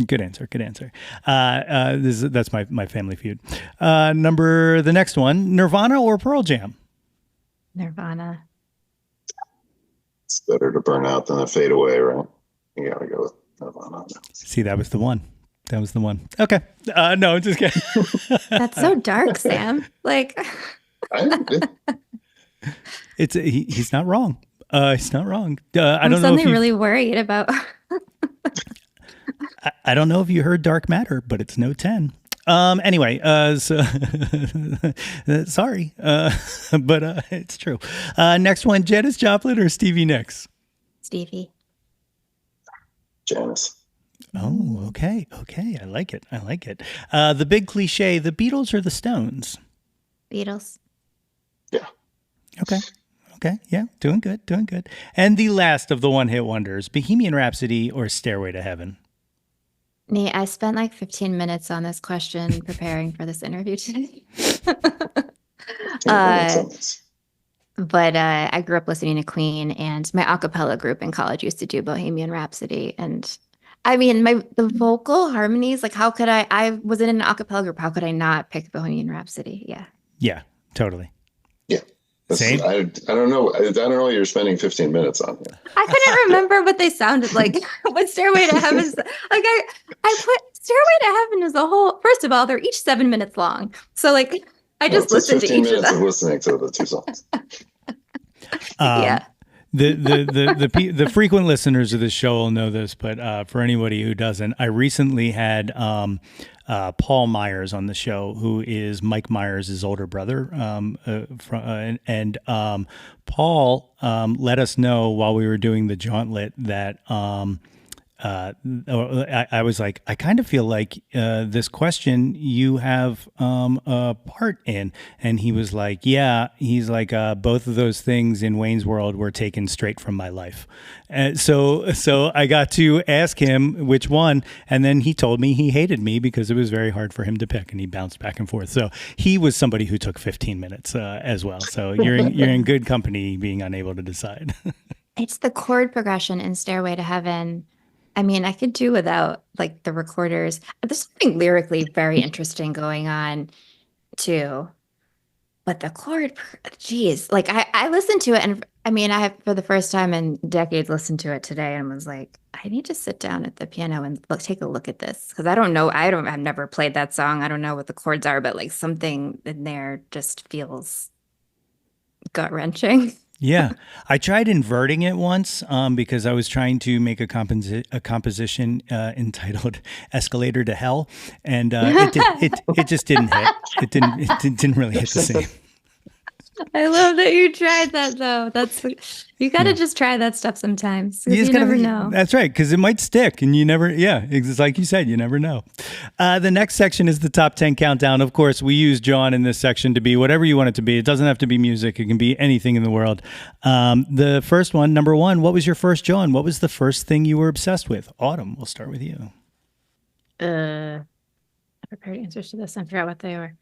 Good answer. That's my family feud. The next one, Nirvana or Pearl Jam? Nirvana. It's better to burn out than to fade away, right? You gotta go with Nirvana. See, that was the one. Okay. No, I'm just kidding. That's so dark, Sam. Like, he's not wrong. He's not wrong. I'm suddenly really worried about. I don't know if you heard Dark Matter, but it's no 10. Anyway, so sorry, but it's true. Next one, Janis Joplin or Stevie Nicks? Stevie. Janis. Oh, okay. I like it. The big cliche, the Beatles or the Stones? Beatles. Yeah. Okay. Yeah. Doing good. And the last of the one-hit wonders, Bohemian Rhapsody or Stairway to Heaven? Nate, I spent like 15 minutes on this question preparing for this interview today. But I grew up listening to Queen, and my a cappella group in college used to do Bohemian Rhapsody. And I mean, the vocal harmonies, like how could I was in an a cappella group, how could I not pick Bohemian Rhapsody? Yeah. Yeah, totally. Yeah. Same. I don't know. I don't know what you're spending 15 minutes on here. I couldn't remember what they sounded like. What Stairway to Heaven, like I put Stairway to Heaven as a whole. First of all, they're each 7 minutes long, so like I just listened to each 15 minutes of them. of listening to the two songs. Yeah. The frequent listeners of this show will know this, but for anybody who doesn't, I recently had Paul Myers on the show, who is Mike Myers' older brother. Paul let us know while we were doing the Jauntlet that I was like, I kind of feel like this question you have a part in. And he was like, yeah, he's like, both of those things in Wayne's World were taken straight from my life. And so I got to ask him which one. And then he told me he hated me because it was very hard for him to pick, and he bounced back and forth. So he was somebody who took 15 minutes as well. So you're in good company being unable to decide. It's the chord progression in Stairway to Heaven. I mean, I could do without like the recorders. There's something lyrically very interesting going on too. but the chord, geez, like I listened to it, and I mean, I have for the first time in decades listened to it today and was like, I need to sit down at the piano and take a look at this because I don't know, I've never played that song. I don't know what the chords are, but like something in there just feels gut wrenching. Yeah, I tried inverting it once because I was trying to make a composition entitled "Escalator to Hell," and it just didn't hit. It didn't really hit the same. I love that you tried that though. You got to just try that stuff sometimes because you never know. That's right, because it might stick, and you never. Yeah, it's like you said, you never know. The next section is the top 10 countdown. Of course, we use Jawn in this section to be whatever you want it to be. It doesn't have to be music. It can be anything in the world. The first one, number one. What was your first Jawn? What was the first thing you were obsessed with? Autumn, we'll start with you. I prepared answers to this. I forgot what they were.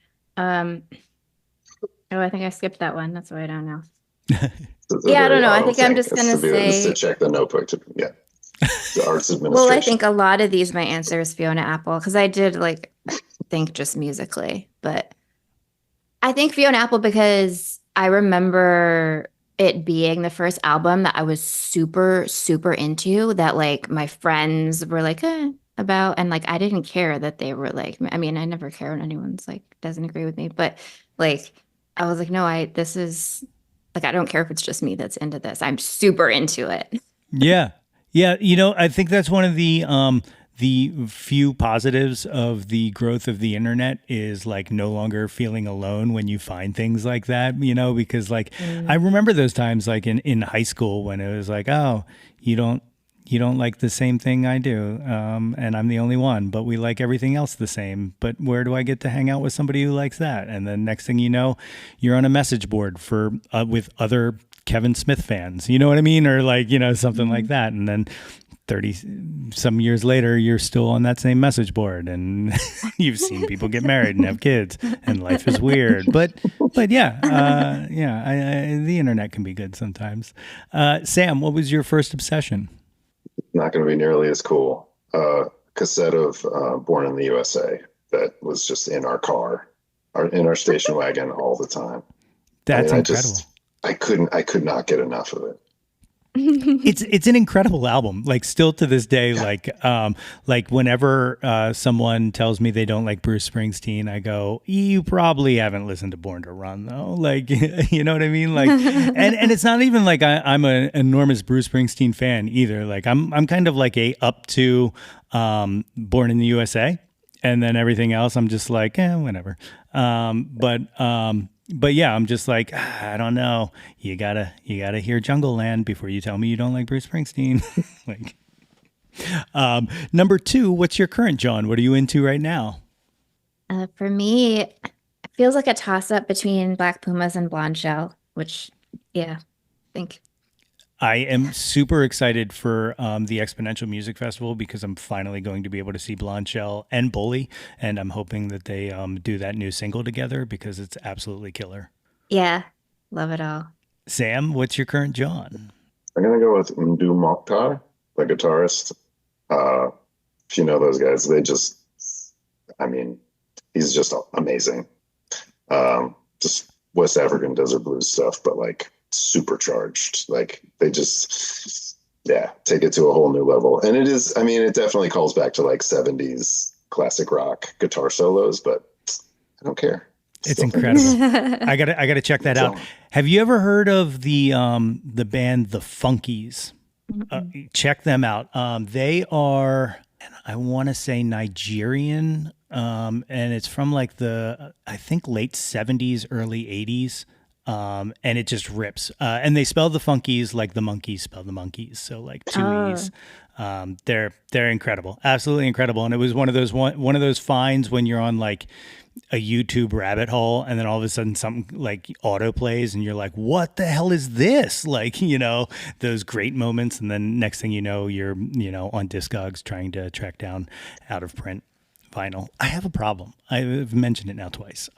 Oh, I think I skipped that one. That's why I don't know. Yeah, I don't know. I think I'm just gonna say to check the notebook. The arts administration. Well, I think a lot of these my answer is Fiona Apple because I did like think just musically, but I think Fiona Apple because I remember it being the first album that I was super, super into that like my friends were like about, and like I didn't care that they were like. I mean, I never care when anyone's like doesn't agree with me, but like. I was like, no, this is like, I don't care if it's just me that's into this. I'm super into it. Yeah. Yeah. I think that's one of the few positives of the growth of the internet is like no longer feeling alone when you find things like that, because like, I remember those times like in high school when it was like, oh, you don't like the same thing I do, and I'm the only one, but we like everything else the same. But where do I get to hang out with somebody who likes that? And then next thing you know, you're on a message board for with other Kevin Smith fans. You know what I mean? Or like, something like that. And then 30 some years later, you're still on that same message board, and you've seen people get married and have kids, and life is weird. But yeah, the internet can be good sometimes. Sam, what was your first obsession? Not going to be nearly as cool. Cassette of Born in the USA that was just in our car, in our station wagon all the time. That's incredible. I could not get enough of it. It's an incredible album. Like still to this day, like whenever someone tells me they don't like Bruce Springsteen, I go, you probably haven't listened to Born to Run though. Like, you know what I mean? Like, and it's not even like I'm an enormous Bruce Springsteen fan either. Like I'm kind of like up to Born in the USA, and then everything else I'm just like, whatever. But yeah, I'm just like, I don't know. You gotta hear Jungle Land before you tell me you don't like Bruce Springsteen. Like, number two, what's your current Jawn? What are you into right now? For me, it feels like a toss up between Black Pumas and Blonde Shell, which, yeah, I think. I am super excited for the Exponential Music Festival because I'm finally going to be able to see Blonde Shell and Bully, and I'm hoping that they do that new single together because it's absolutely killer. Yeah, love it all. Sam, what's your current Jawn? I'm going to go with Ndu Mokhtar, the guitarist. If you know those guys, he's just amazing. Just West African desert blues stuff, but like supercharged. Like they just take it to a whole new level. And it definitely calls back to like 70s classic rock guitar solos, but I don't care. It's incredible. I gotta check that out. Have you ever heard of the band The Funkies? Check them out. They are, I want to say, Nigerian, and it's from like I think late 70s, early 80s. And it just rips. And they spell the Funkies like the monkeys spell the monkeys. So like two E's. They're incredible. Absolutely incredible. And it was one of those finds when you're on like a YouTube rabbit hole and then all of a sudden something like auto plays and you're like, what the hell is this? Like, those great moments. And then next thing you know, you're, on Discogs trying to track down out of print vinyl. I have a problem. I've mentioned it now twice.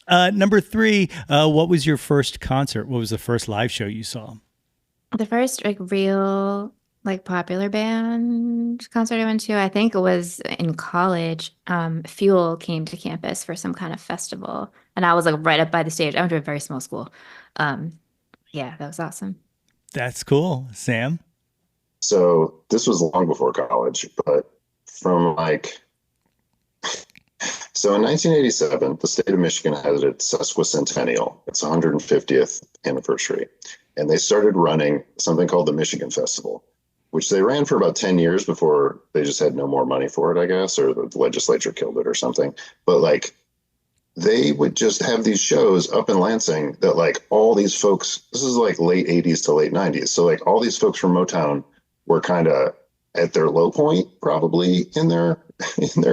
Number three, what was your first concert? What was the first live show you saw? The first like real like popular band concert I went to. I think it was in college. Fuel came to campus for some kind of festival, and I was like right up by the stage. I went to a very small school. Um, yeah, that was awesome. That's cool. Sam? So this was long before college, but from like, so in 1987, the state of Michigan had its sesquicentennial, its 150th anniversary. And they started running something called the Michigan Festival, which they ran for about 10 years before they just had no more money for it, I guess, or the legislature killed it or something. But like, they would just have these shows up in Lansing that like all these folks, this is like late 80s to late 90s. So like all these folks from Motown were kind of at their low point probably in their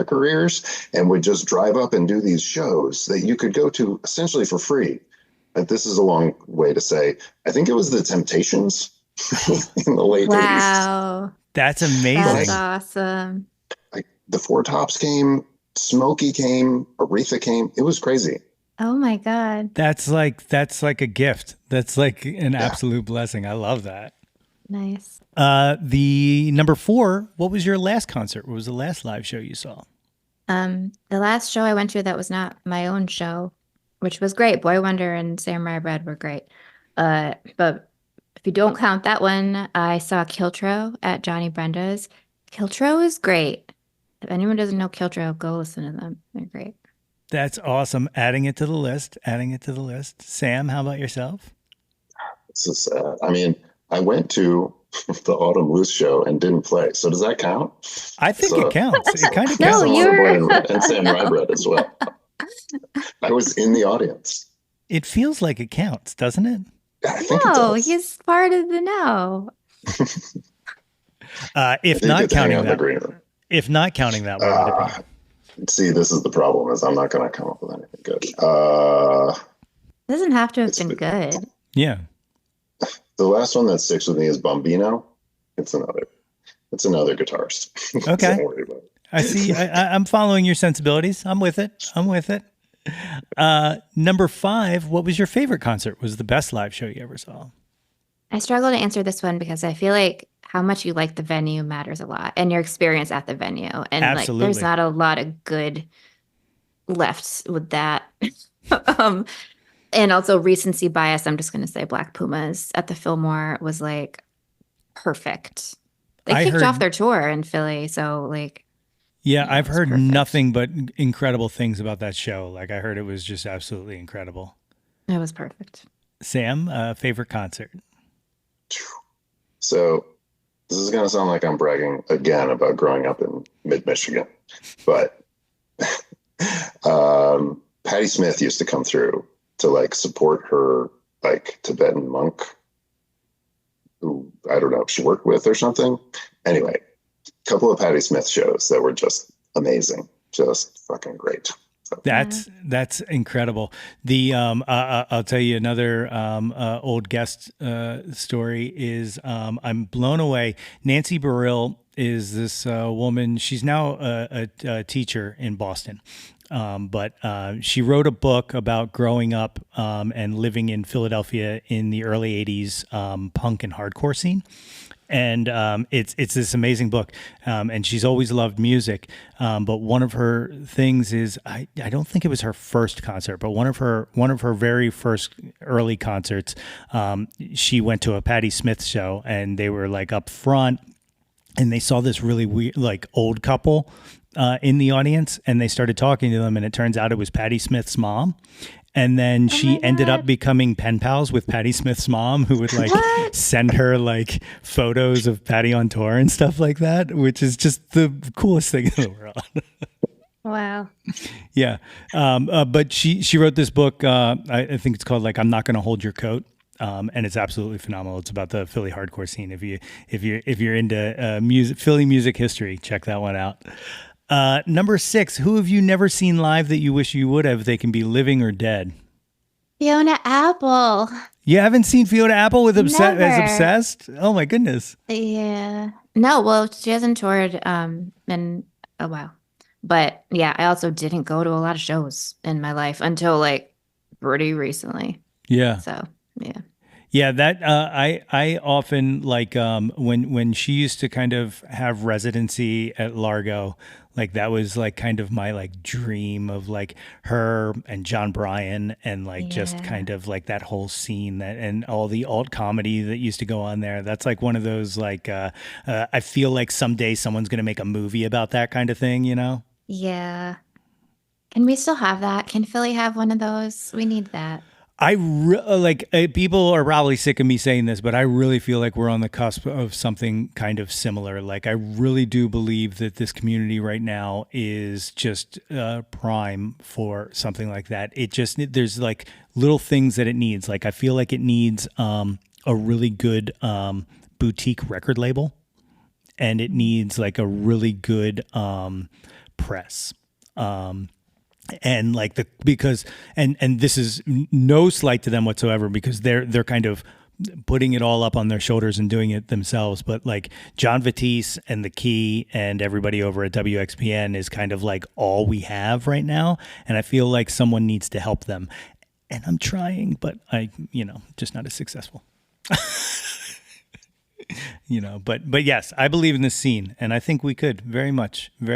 careers, and would just drive up and do these shows that you could go to essentially for free. Like, this is a long way to say, I think it was the Temptations in the late 80s. Wow, That's that's amazing. awesome. Like the Four Tops came, Smokey came, Aretha came. It was crazy. Oh my God. That's like a gift. That's like an Yeah. absolute blessing. I love that. Nice. The number 4, what was your last concert? What was the last live show you saw? The last show I went to that was not my own show, which was great. Boy Wonder and Samurai Bread were great. But if you don't count that one, I saw Kiltro at Johnny Brenda's. Kiltro is great. If anyone doesn't know Kiltro, go listen to them. They're great. That's awesome. Adding it to the list. Adding it to the list. Sam, how about yourself? This is sad. I mean, I went to the Autumn Loose show and didn't play. So does that count? I think So- it counts. It kind of No, counts. you're- and Sam Rybread as well. I was in the audience. It feels like it counts, doesn't it? I think it No, does. he's part of the no. I If did not get to hang counting out in the that, green room. if not counting that, what would it be? See, this is the problem, is I'm not going to come up with anything good. Doesn't have to have It's been been- good. Yeah. The last one that sticks with me is Bombino. It's another guitarist. Okay. Don't worry about it. I see. I'm following your sensibilities. I'm with it. Number 5, what was your favorite concert? Was the best live show you ever saw? I struggle to answer this one because I feel like how much you like the venue matters a lot and your experience at the venue. And like Absolutely. there's not a lot of good left with that. And also recency bias, I'm just gonna say Black Pumas at the Fillmore was like perfect. They I kicked heard- off their tour in Philly, so like Yeah, Yeah, I've it was heard perfect. nothing but incredible things about that show. Like, I heard it was just absolutely incredible. it was perfect. Sam, favorite concert? So this is going to sound like I'm bragging again about growing up in mid-Michigan, but Patti Smith used to come through to like support her like Tibetan monk who I don't know if she worked with or something. Anyway, a couple of Patti Smith shows that were just amazing, just fucking great. So, That's incredible. The I'll tell you another old guest story is I'm blown away. Nancy Burrill is this woman. She's now a teacher in Boston. But she wrote a book about growing up and living in Philadelphia in the early 80s punk and hardcore scene. And it's this amazing book, and she's always loved music. But one of her things is I don't think it was her first concert, but one of her very first early concerts. She went to a Patti Smith show, and they were like up front, and they saw this really weird, like old couple in the audience, and they started talking to them, and it turns out it was Patti Smith's mom. And then she ended up becoming pen pals with Patti Smith's mom, who would like send her like photos of Patti on tour and stuff like that, which is just the coolest thing in the world. Wow. Yeah. But she wrote this book. I think it's called like, I'm Not Gonna Hold Your Coat. And it's absolutely phenomenal. It's about the Philly hardcore scene. If you're into music, Philly music history, check that one out. Number 6, who have you never seen live that you wish you would have? They can be living or dead. Fiona Apple. You haven't seen Fiona Apple with as Never. obsessed? Oh my goodness. Yeah. No, well, she hasn't toured in a while. But yeah, I also didn't go to a lot of shows in my life until like pretty recently. Yeah. So yeah. Yeah, that I often like when she used to kind of have residency at Largo, like that was like kind of my like dream of like her and John Bryan and like just Yeah. kind of like that whole scene that and all the alt comedy that used to go on there. That's like one of those like I feel like someday someone's gonna make a movie about that kind of thing, you know? Yeah. Can we still have that? Can Philly have one of those? We need that. Like people are probably sick of me saying this, but I really feel like we're on the cusp of something kind of similar. Like I really do believe that this community right now is just prime for something like that. It just there's like little things that it needs. Like I feel like it needs a really good boutique record label, and it needs like a really good press. And like the because and this is no slight to them whatsoever because they're kind of putting it all up on their shoulders and doing it themselves, but like John Batiste and the Key and everybody over at WXPN is kind of like all we have right now, and I feel like someone needs to help them, and I'm trying, but I just not as successful. But yes, I believe in this scene, and I think we could very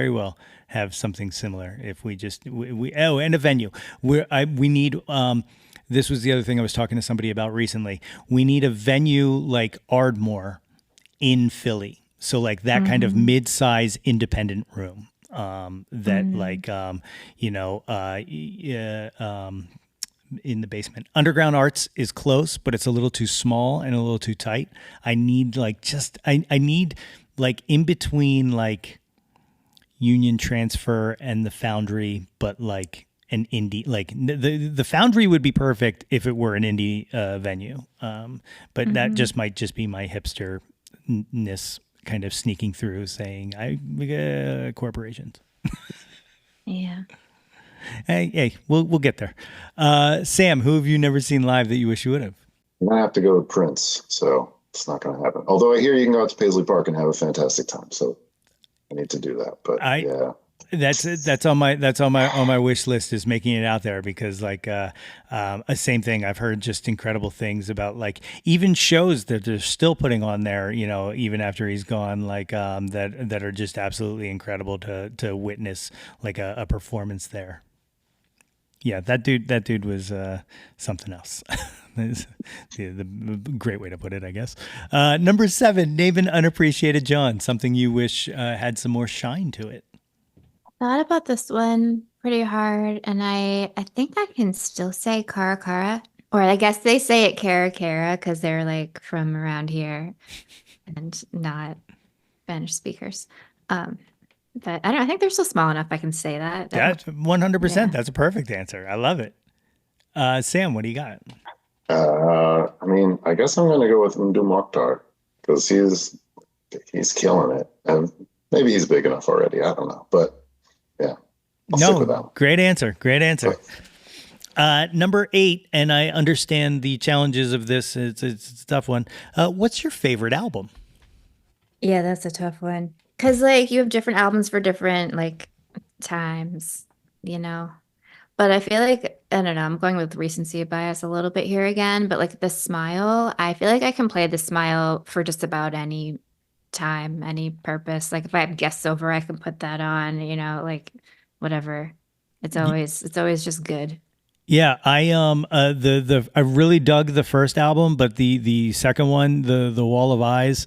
well have something similar if we just and a venue. We need this was the other thing I was talking to somebody about recently. We need a venue like Ardmore in Philly, so like that kind of mid-size independent room that like in the basement. Underground Arts is close, but it's a little too small and a little too tight. I need like I need like in between like Union Transfer and the Foundry, but like an indie like the Foundry would be perfect if it were an indie venue. But that just might just be my hipsterness kind of sneaking through saying corporations. Yeah. Hey, we'll get there. Sam, who have you never seen live that you wish you would have? I'm gonna have to go with Prince, so it's not gonna happen. Although I hear you can go out to Paisley Park and have a fantastic time, so I need to do that. But yeah. That's on my wish list is making it out there because like same thing I've heard just incredible things about like even shows that they're still putting on there even after he's gone like that are just absolutely incredible to witness like a performance there. Yeah, that dude was something else. the great way to put it, I guess. Number 7, name an unappreciated Jawn, something you wish had some more shine to it. Thought about this one pretty hard, and I think I can still say Cara Cara, or I guess they say it Cara Cara because they're like from around here and not Spanish speakers. But I think they're still small enough I can say that. That's 100%. Yeah. That's a perfect answer. I love it. Sam, what do you got? I mean, I guess I'm going to go with Mdu Mokhtar because he's killing it, and maybe he's big enough already. I don't know, but yeah, I'll stick with that one. Great answer. Great answer. Number 8, and I understand the challenges of this. It's a tough one. What's your favorite album? Yeah, that's a tough one. Because like you have different albums for different like times, But I feel like, I don't know, I'm going with recency bias a little bit here again, but like The Smile, I feel like I can play The Smile for just about any time, any purpose. Like if I have guests over, I can put that on, like whatever. It's always just good. Yeah, I I really dug the first album, but the second one, the Wall of Eyes,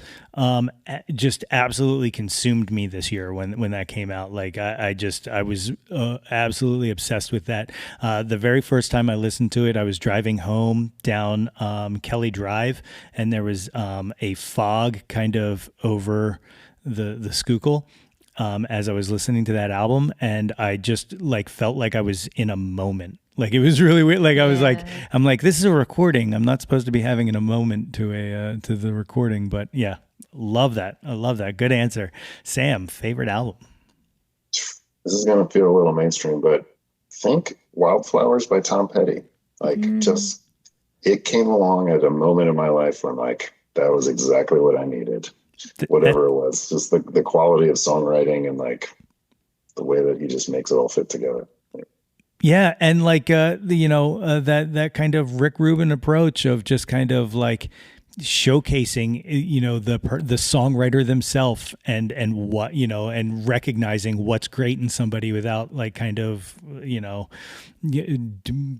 just absolutely consumed me this year when that came out. Like I was absolutely obsessed with that. The very first time I listened to it, I was driving home down Kelly Drive, and there was a fog kind of over the Schuylkill. As I was listening to that album, and I just like felt like I was in a moment. Like it was really weird. Like I was like, I'm like, this is a recording. I'm not supposed to be having in a moment to the recording. But yeah, love that. I love that. Good answer, Sam. Favorite album? This is going to feel a little mainstream, but think Wildflowers by Tom Petty. Like just it came along at a moment in my life when like that was exactly what I needed. Whatever it was, just the quality of songwriting and like the way that he just makes it all fit together. Yeah, and like that kind of Rick Rubin approach of just kind of like showcasing the songwriter themselves and what and recognizing what's great in somebody without like kind of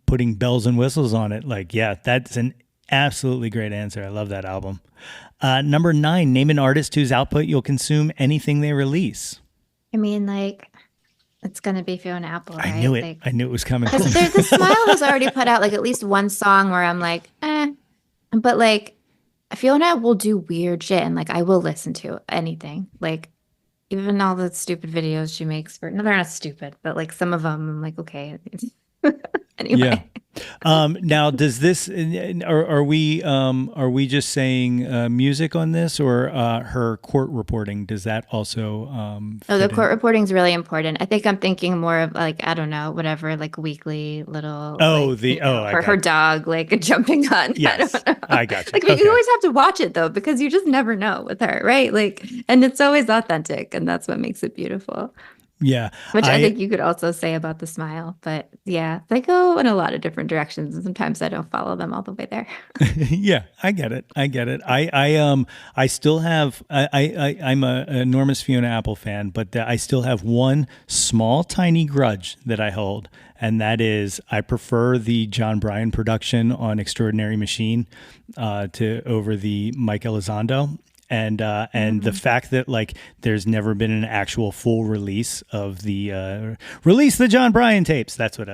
putting bells and whistles on it. Like, yeah, that's an absolutely great answer. I love that album. Number 9, name an artist whose output you'll consume anything they release. I mean, like, it's gonna be Fiona Apple, right? I knew it. Like, I knew it was coming. because the Smile has already put out like at least one song where I'm like, but like Fiona will do weird shit and like I will listen to anything. Like even all the stupid videos she makes for no, they're not stupid, but like some of them I'm like, okay. Anyway. Yeah. Now, does this are we just saying music on this, or her court reporting? Does that also? Oh, the fit court in? reporting is really important. I think I'm thinking more of like I don't know, whatever, like weekly little. Oh, like, I or got her it. dog like jumping on. Yes, I don't know. I got you. Like but Okay. you always have to watch it though because you just never know with her, right? Like, and it's always authentic, and that's what makes it beautiful. Yeah, Which I think you could also say about the Smile, but yeah, they go in a lot of different directions, and sometimes I don't follow them all the way there. yeah, I get it. I get it. I still have. I'm a enormous Fiona Apple fan, but I still have one small, tiny grudge that I hold, and that is I prefer the John Bryan production on Extraordinary Machine to over the Mike Elizondo. And the fact that like there's never been an actual full release of the release the John Bryan tapes. That's what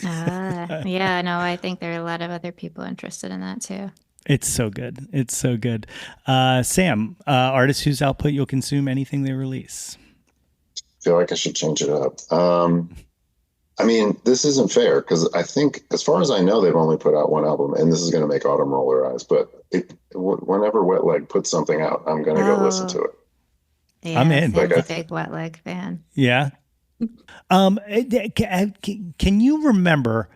Yeah, no, I think there are a lot of other people interested in that too. It's so good. It's so good. Sam, artists whose output you'll consume anything they release. Feel like I should change it up. I mean, this isn't fair because I think, as far as I know, they've only put out one album, and this is going to make Autumn roll her eyes. But whenever Wet Leg puts something out, I'm going to go listen to it. Yeah, I'm in. Sam's a big Wet Leg fan. Yeah. Can you remember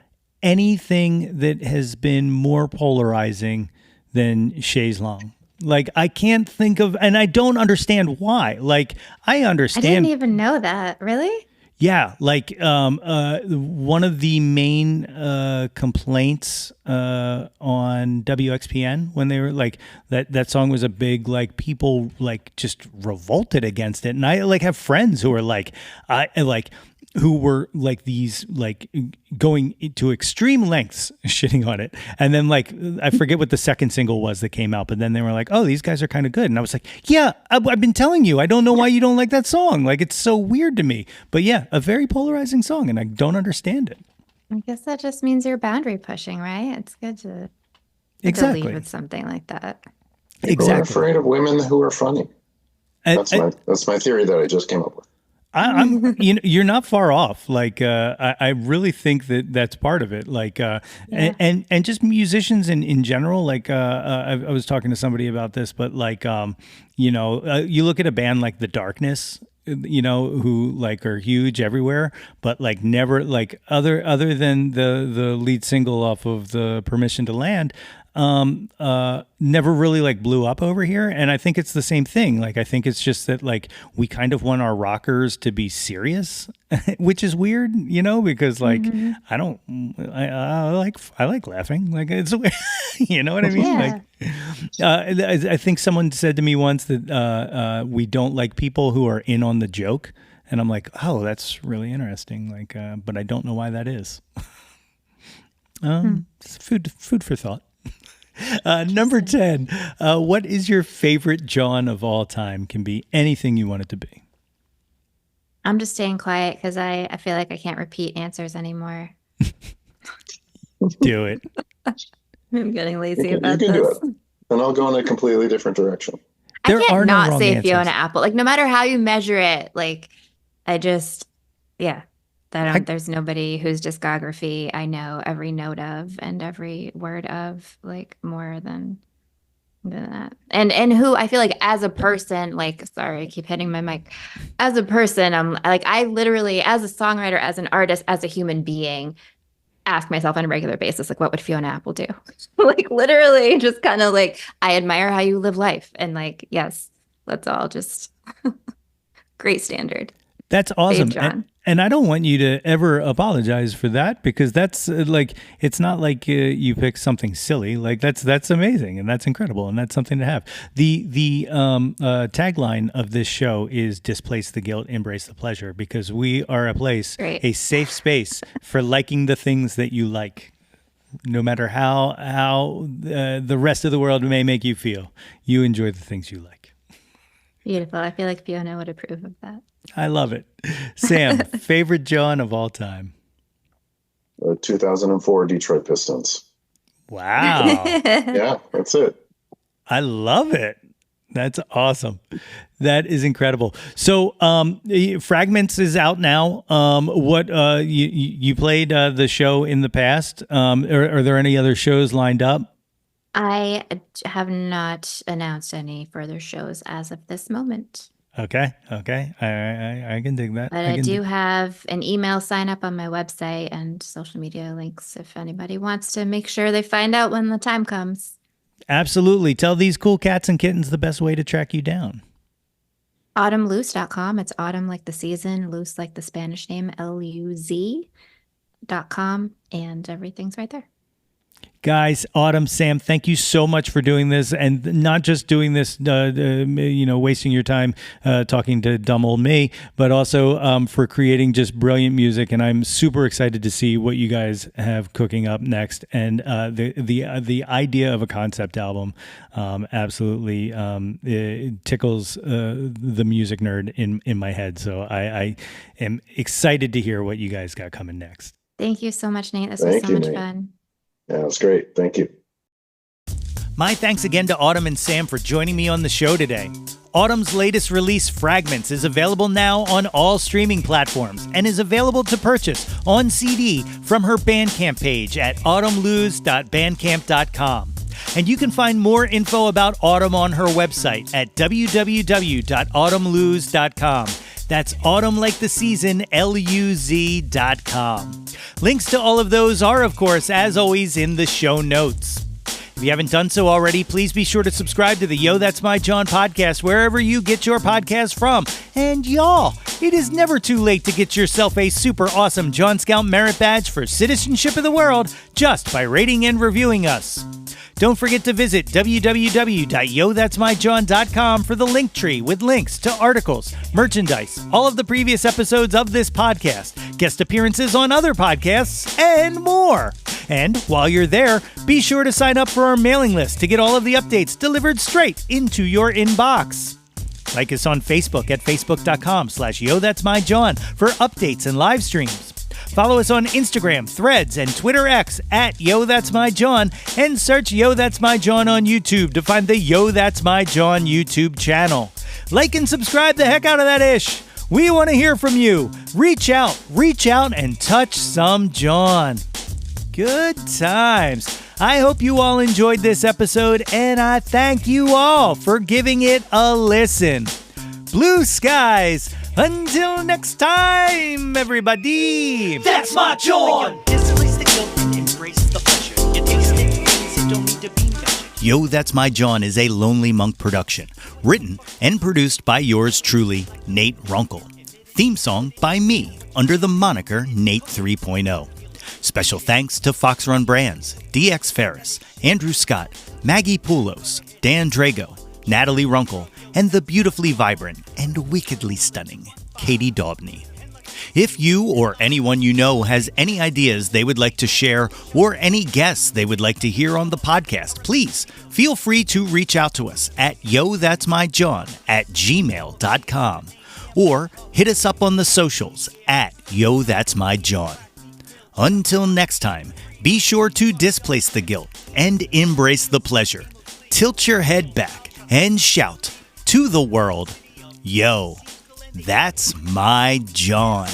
anything that has been more polarizing than Chaise Long? Like, I can't think of, and I don't understand why. Like, I I didn't understand. even know that. Really? Yeah, like one of the main complaints on WXPN when they were like that song was a big like people like just revolted against it, and I like have friends who are like who were like these like going to extreme lengths shitting on it, and then like I forget what the second single was that came out, but then they were like, oh, these guys are kind of good, and I was like, yeah, I've been telling you, I don't know why you don't like that song, like it's so weird to me, but yeah, a very polarizing song, and I don't understand it. I guess that just means you're boundary pushing, right? It's good to Exactly. lead with something like that. People are afraid of women who are funny. That's my theory that I just came up with. I'm you're not far off. Like I really think that that's part of it. Like and just musicians in general. Like I was talking to somebody about this, but like you look at a band like The Darkness, who like are huge everywhere, but like never like other than the lead single off of the Permission to Land. Never really like blew up over here, and I think it's the same thing. Like I think it's just that like we kind of want our rockers to be serious, which is weird, because like I like laughing, like it's you know what I mean? Yeah. Like I think someone said to me once that we don't like people who are in on the joke, and I'm like, oh, that's really interesting. Like, but I don't know why that is. It's food for thought. Number 10, what is your favorite Jawn of all time? Can be anything you want it to be. I'm just staying quiet because I feel like I can't repeat answers anymore. Do it. I'm getting lazy You about can do this. it. And I'll go in a completely different direction. There I can't are no not wrong say answers. Fiona Apple. Like no matter how you measure it, like I just there's nobody whose discography I know every note of and every word of like more than that. And who I feel like as a person, like sorry, I keep hitting my mic. As a person, I'm like I literally as a songwriter, as an artist, as a human being, ask myself on a regular basis, like, what would Fiona Apple do? Like literally just kind of like, I admire how you live life. And like, yes, let's all just great standard. That's awesome. Jawn. And I don't want you to ever apologize for that, because that's it's not like you picked something silly. Like that's amazing and that's incredible and that's something to have. The tagline of this show is "Displace the guilt, embrace the pleasure," because we are a place, Great. a safe space for liking the things that you like, no matter how the rest of the world may make you feel. You enjoy the things you like. Beautiful. I feel like Fiona would approve of that. I love it. Sam, favorite Jawn of all time? 2004 Detroit Pistons. Wow. Yeah, that's it. I love it. That's awesome. That is incredible. So, Fragments is out now. What you played the show in the past? Are there any other shows lined up? I have not announced any further shows as of this moment. Okay. I can dig that. But I do have an email sign up on my website and social media links if anybody wants to make sure they find out when the time comes. Absolutely. Tell these cool cats and kittens the best way to track you down. autumnluz.com. It's autumn like the season, luz like the Spanish name, LUZ.com, and everything's right there. Guys, Autumn, Sam, thank you so much for doing this, and not just doing this, wasting your time talking to dumb old me, but also for creating just brilliant music. And I'm super excited to see what you guys have cooking up next. And the idea of a concept album absolutely it tickles the music nerd in my head. So I am excited to hear what you guys got coming next. Thank you so much, Nate. This was so much fun. Yeah, it was great. Thank you. My thanks again to Autumn and Sam for joining me on the show today. Autumn's latest release, Fragments, is available now on all streaming platforms and is available to purchase on CD from her Bandcamp page at autumnluz.bandcamp.com. And you can find more info about Autumn on her website at www.autumnluz.com. That's autumn like the season, LUZ.com. Links to all of those are, of course, as always, in the show notes. If you haven't done so already, please be sure to subscribe to the Yo, That's My Jawn podcast, wherever you get your podcast from. And y'all, it is never too late to get yourself a super awesome Jawn Scout Merit Badge for citizenship of the world just by rating and reviewing us. Don't forget to visit www.yothat'smyjawn.com for the link tree with links to articles, merchandise, all of the previous episodes of this podcast, guest appearances on other podcasts, and more. And while you're there, be sure to sign up for our mailing list to get all of the updates delivered straight into your inbox. Like us on Facebook at facebook.com/YoThat'sMyJawn for updates and live streams. Follow us on Instagram, Threads, and Twitter X at Yo That's My Jawn, and search Yo That's My Jawn on YouTube to find the Yo That's My Jawn YouTube channel. Like and subscribe the heck out of that ish. We want to hear from you. Reach out, and touch some Jawn. Good times. I hope you all enjoyed this episode, and I thank you all for giving it a listen. Blue skies. Until next time, everybody. That's my Jawn. Displace the guilt and embrace the pleasure. You taste it, things that don't need to be measured. Yo, That's My Jawn is a Lonely Monk production. Written and produced by yours truly, Nate Runkle. Theme song by me, under the moniker Nate 3.0. Special thanks to Fox Run Brands, DX Ferris, Andrew Scott, Maggie Poulos, Dan Drago, Natalie Runkle, and the beautifully vibrant and wickedly stunning Katie Daubney. If you or anyone you know has any ideas they would like to share or any guests they would like to hear on the podcast, please feel free to reach out to us at yothat'smyjawn@gmail.com or hit us up on the socials at yothat'smyjawn. Until next time, be sure to displace the guilt and embrace the pleasure. Tilt your head back and shout to the world, yo, that's my Jawn.